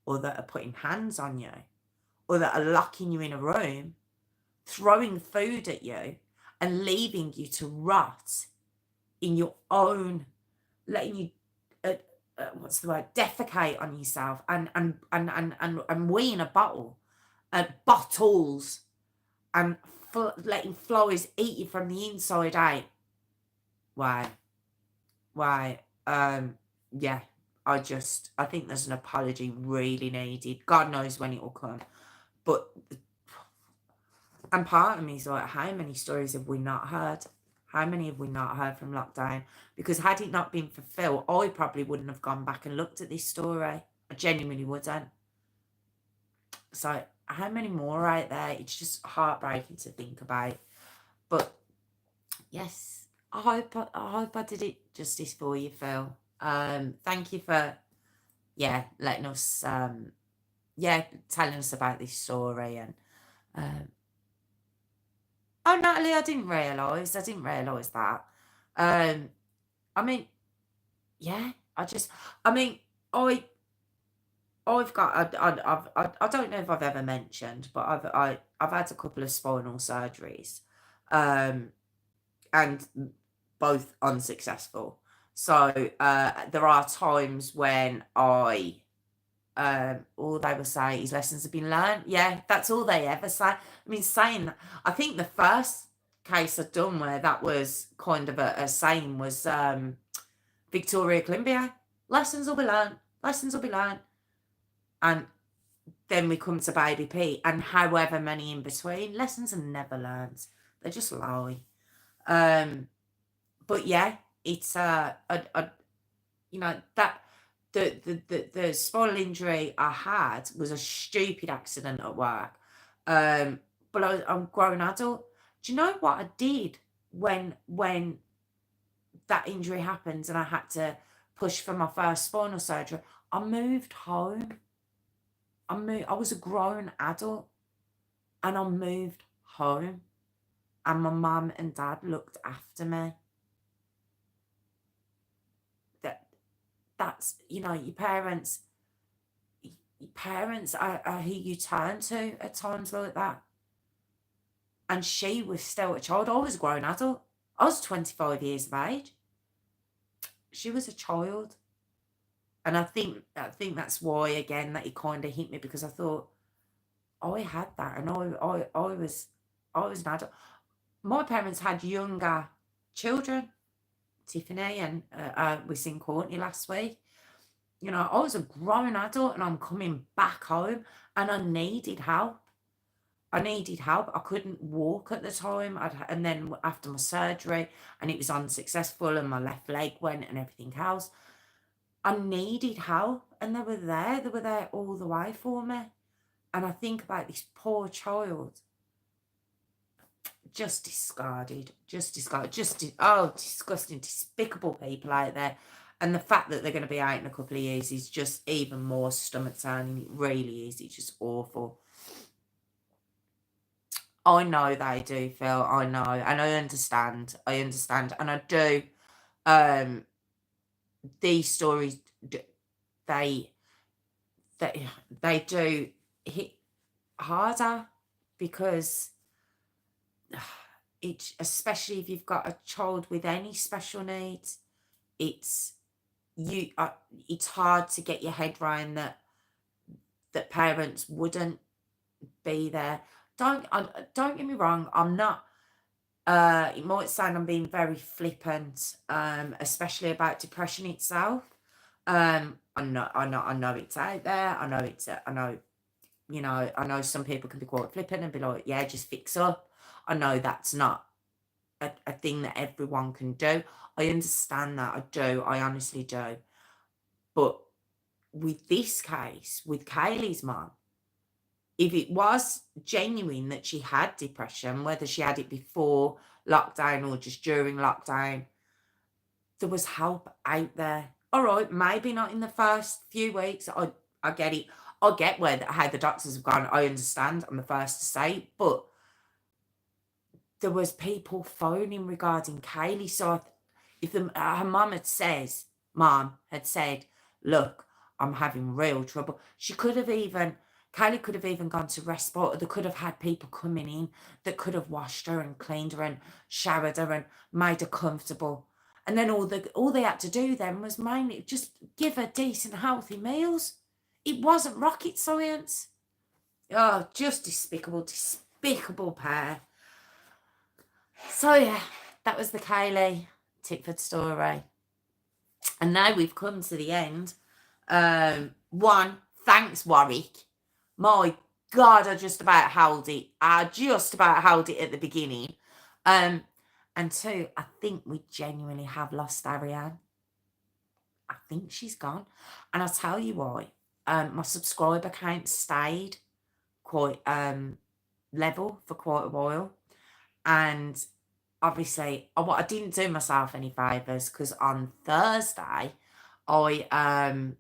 or that are putting hands on you, or that are locking you in a room, throwing food at you, and leaving you to rot in your own, letting you, defecate on yourself and wee in a bottle, bottles, and letting flies eat you from the inside out. Why? Yeah. I think there's an apology really needed. God knows when it will come. But, and part of me is like, how many stories have we not heard? How many have we not heard from lockdown? Because had it not been for Phil, I probably wouldn't have gone back and looked at this story. I genuinely wouldn't. So, how many more out there? It's just heartbreaking to think about. But, yes, I hope I did it justice for you, Phil. Thank you for, letting us, telling us about this story. And, oh, Natalie, I didn't realise that. I mean, I've got, I don't know if I've ever mentioned, but I've had a couple of spinal surgeries, and both unsuccessful. So there are times when all they will say is lessons have been learned. Yeah, that's all they ever say. I mean, saying that, I think the first case I'd done where that was kind of a saying was Victoria Columbia. Lessons will be learned. Lessons will be learned. And then we come to Baby P, and however many in between, lessons are never learned. They just lie. But yeah, it's that the spinal injury I had was a stupid accident at work. But I'm a grown adult. Do you know what I did when that injury happened and I had to push for my first spinal surgery? I moved home. I was a grown adult and I moved home, and my mum and dad looked after me. That's, your parents are who you turn to at times like that. And she was still a child. I was a grown adult. I was 25 years of age. She was a child. And I think that's why, again, that it kind of hit me, because I thought, I had that, and I was an adult. My parents had younger children, Tiffany, and we seen Courtney last week. You know, I was a grown adult and I'm coming back home and I needed help. I needed help. I couldn't walk at the time. And then after my surgery, and it was unsuccessful, and my left leg went and everything else, I needed help. And they were there. They were there all the way for me. And I think about this poor child, just discarded, oh, disgusting, despicable people out there. And the fact that they're going to be out in a couple of years is just even more stomach turning. It really is. It's just awful. I know they do, Phil. I know, and I understand. And I do. These stories, they do hit harder, because it, especially if you've got a child with any special needs, it's it's hard to get your head around that parents wouldn't be there. Don't get me wrong. I'm not. It might sound I'm being very flippant, especially about depression itself. I know it's out there. I know, I know some people can be quite flippant and be like, yeah, just fix up. I know that's not a thing that everyone can do. I understand that. I do. I honestly do. But with this case, with Kaylee's mum, if it was genuine that she had depression, whether she had it before lockdown or just during lockdown, there was help out there. All right, maybe not in the first few weeks. I get it. I get how the doctors have gone. I understand. I'm the first to say, but there was people phoning regarding Kaylee. So if her mum had said, look, I'm having real trouble, Kaylee could have even gone to respite, or they could have had people coming in that could have washed her and cleaned her and showered her and made her comfortable. And then all they had to do then was mainly just give her decent, healthy meals. It wasn't rocket science. Oh, just despicable pair. So yeah, that was the Kaylea Titford story. And now we've come to the end. One, thanks, Warwick. My God, I just about held it. I just about held it at the beginning. And two, I think we genuinely have lost Ariane. I think she's gone. And I'll tell you why. My subscriber count stayed quite level for quite a while. And obviously, I didn't do myself any favours, because on Thursday, I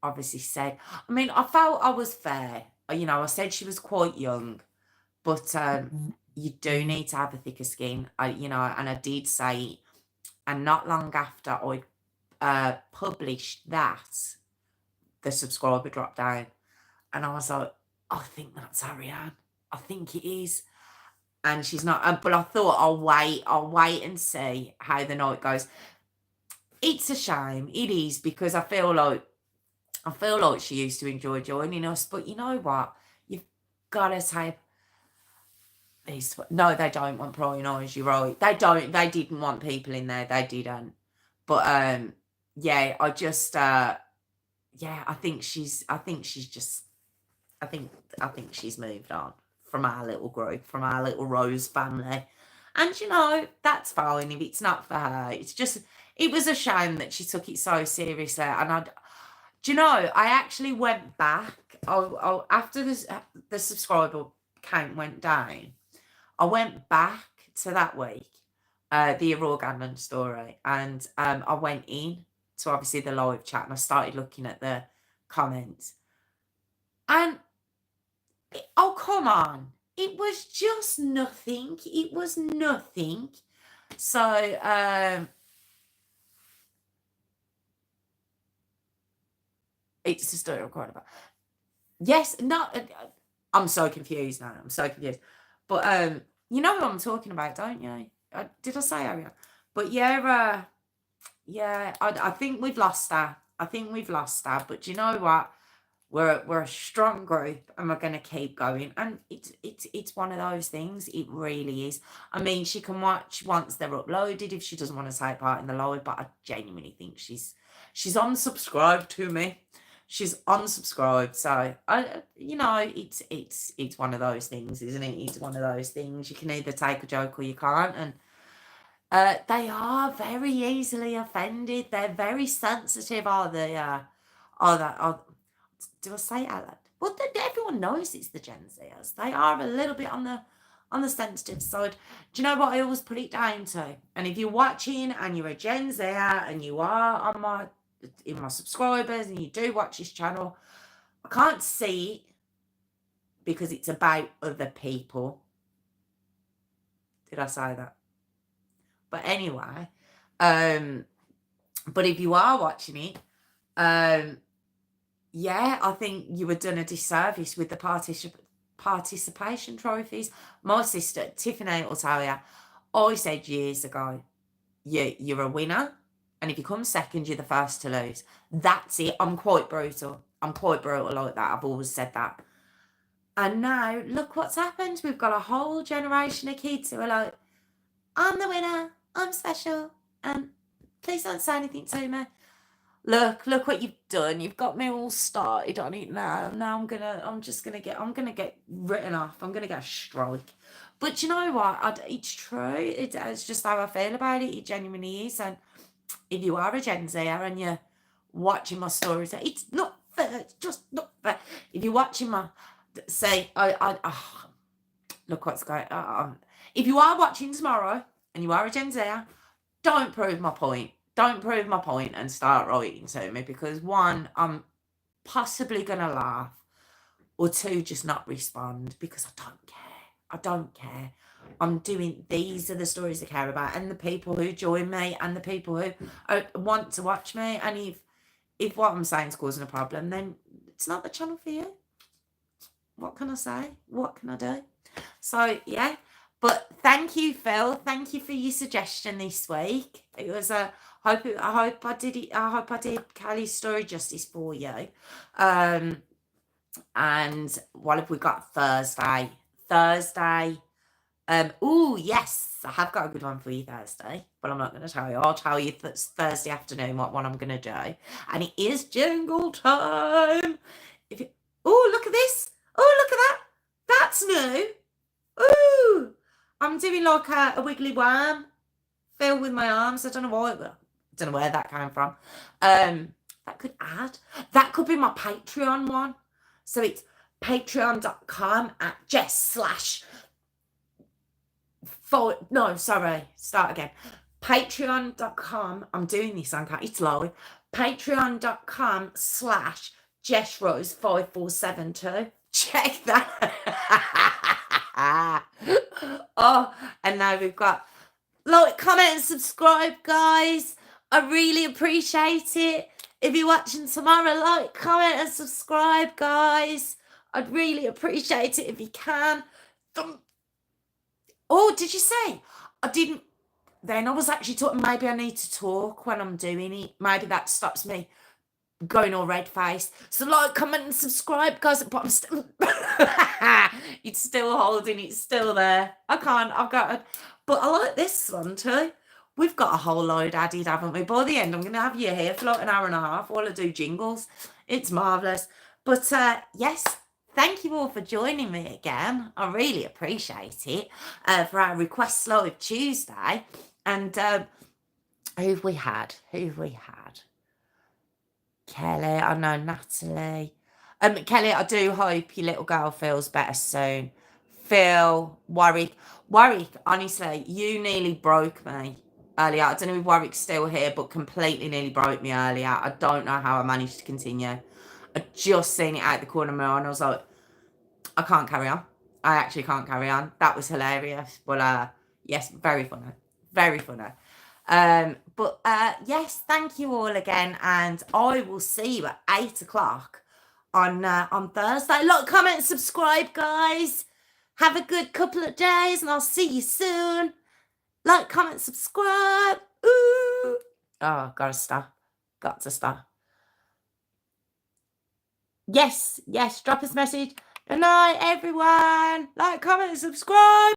obviously said, I mean, I felt I was fair. I said she was quite young, but you do need to have a thicker skin. And I did say it. And not long after I published that, the subscriber dropped down. And I was like, I think that's Ariane. I think it is. And she's not. But I thought I'll wait and see how the night goes. It's a shame. It is, because I feel like she used to enjoy joining us. But you know what? You've got to say, no, they don't want prying eyes. You're right. They don't. They didn't want people in there. They didn't. But yeah, I just yeah, I think she's moved on from our little group, from our little Rose family. And that's fine if it's not for her. It's just, it was a shame that she took it so seriously. And I actually went back. After the subscriber count went down, I went back to that week, the Aurora Gannon story, and I went in to obviously the live chat, and I started looking at the comments. And oh, come on. It was just nothing. It was nothing. So it's the story I'm crying about. Yes, no, I'm so confused now. I'm so confused. But you know what I'm talking about, don't you? Did I say Ariane? But yeah, I think we've lost her. I think we've lost her. But do you know what? We're a strong group and we're gonna keep going. And it's one of those things. It really is. I mean, she can watch once they're uploaded if she doesn't want to take part in the live, but I genuinely think she's unsubscribed to me. She's unsubscribed. So it's one of those things, isn't it? It's one of those things. You can either take a joke or you can't. And they are very easily offended. They're very sensitive. Do I say it out loud? Well, everyone knows it's the Gen Zers. They are a little bit on the sensitive side. Do you know what I always put it down to? And if you're watching and you're a Gen Zer and you are in my subscribers and you do watch this channel, I can't see it because it's about other people. Did I say that? But anyway, but if you are watching it, yeah, I think you were done a disservice with the participation trophies. My sister, Tiffany, will tell you, I said years ago, you're a winner, and if you come second, you're the first to lose. That's it. I'm quite brutal. I'm quite brutal like that. I've always said that. And now, look what's happened. We've got a whole generation of kids who are like, I'm the winner, I'm special, and please don't say anything to me. Look what you've done. You've got me all started on it now. Now I'm gonna get written off. I'm gonna get a strike. But you know what? It's true. It's just how I feel about it. It genuinely is. And if you are a Gen Zer and you're watching my stories, it's not fair. It's just not fair. If you're watching my, say, look what's going on. If you are watching tomorrow and you are a Gen Zer, don't prove my point. Don't prove my point and start writing to me, because one, I'm possibly going to laugh, or two, just not respond because I don't care. I don't care. These are the stories I care about, and the people who join me and the people who want to watch me. And if what I'm saying is causing a problem, then it's not the channel for you. What can I say? What can I do? So, yeah. But thank you, Phil. Thank you for your suggestion this week. It was I hope I did it. I hope I did Kaylea's story justice for you. And what have we got? Thursday. Oh yes, I have got a good one for you Thursday, but I'm not going to tell you. I'll tell you Thursday afternoon what one I'm going to do, and it is jingle time. Oh, look at this! Oh, look at that! That's new. Ooh, I'm doing like a wiggly worm filled with my arms. I don't know why. I don't know where that came from. That could add. That could be my Patreon one. So it's patreon.com at Jess no, sorry. Start again. Patreon.com. I'm doing this on it's live. Patreon.com / JessRose5472. Check that. Oh, and now we've got like, comment, and subscribe, guys. I really appreciate it. If you're watching tomorrow, like, comment, and subscribe, guys. I'd really appreciate it if you can. Oh, did you say? I didn't. Then I was actually talking. Maybe I need to talk when I'm doing it. Maybe that stops me going all red faced. So like, comment, and subscribe, guys. But I'm still it's still holding, it's still there. I've got it. But I like this one too. We've got a whole load added, haven't we? By the end, I'm gonna have you here for like an hour and a half while I do jingles. It's marvelous. But yes, thank you all for joining me again. I really appreciate it for our Request Live Tuesday. And who've we had? Kelly, I know Natalie. Kelly, I do hope your little girl feels better soon. Phil, Warwick, honestly, you nearly broke me earlier. I don't know if Warwick's still here, but completely nearly broke me earlier. I don't know how I managed to continue. I just seen it out the corner of my eye and I was like, I can't carry on. I actually can't carry on. That was hilarious. But yes, very funny. Very funny. But yes, thank you all again, and I will see you at 8 o'clock on Thursday. Like, comment, subscribe, guys. Have a good couple of days, and I'll see you soon. Like, comment, subscribe. Ooh. Oh, got to stop. Yes, drop us a message. Good night, everyone. Like, comment, subscribe.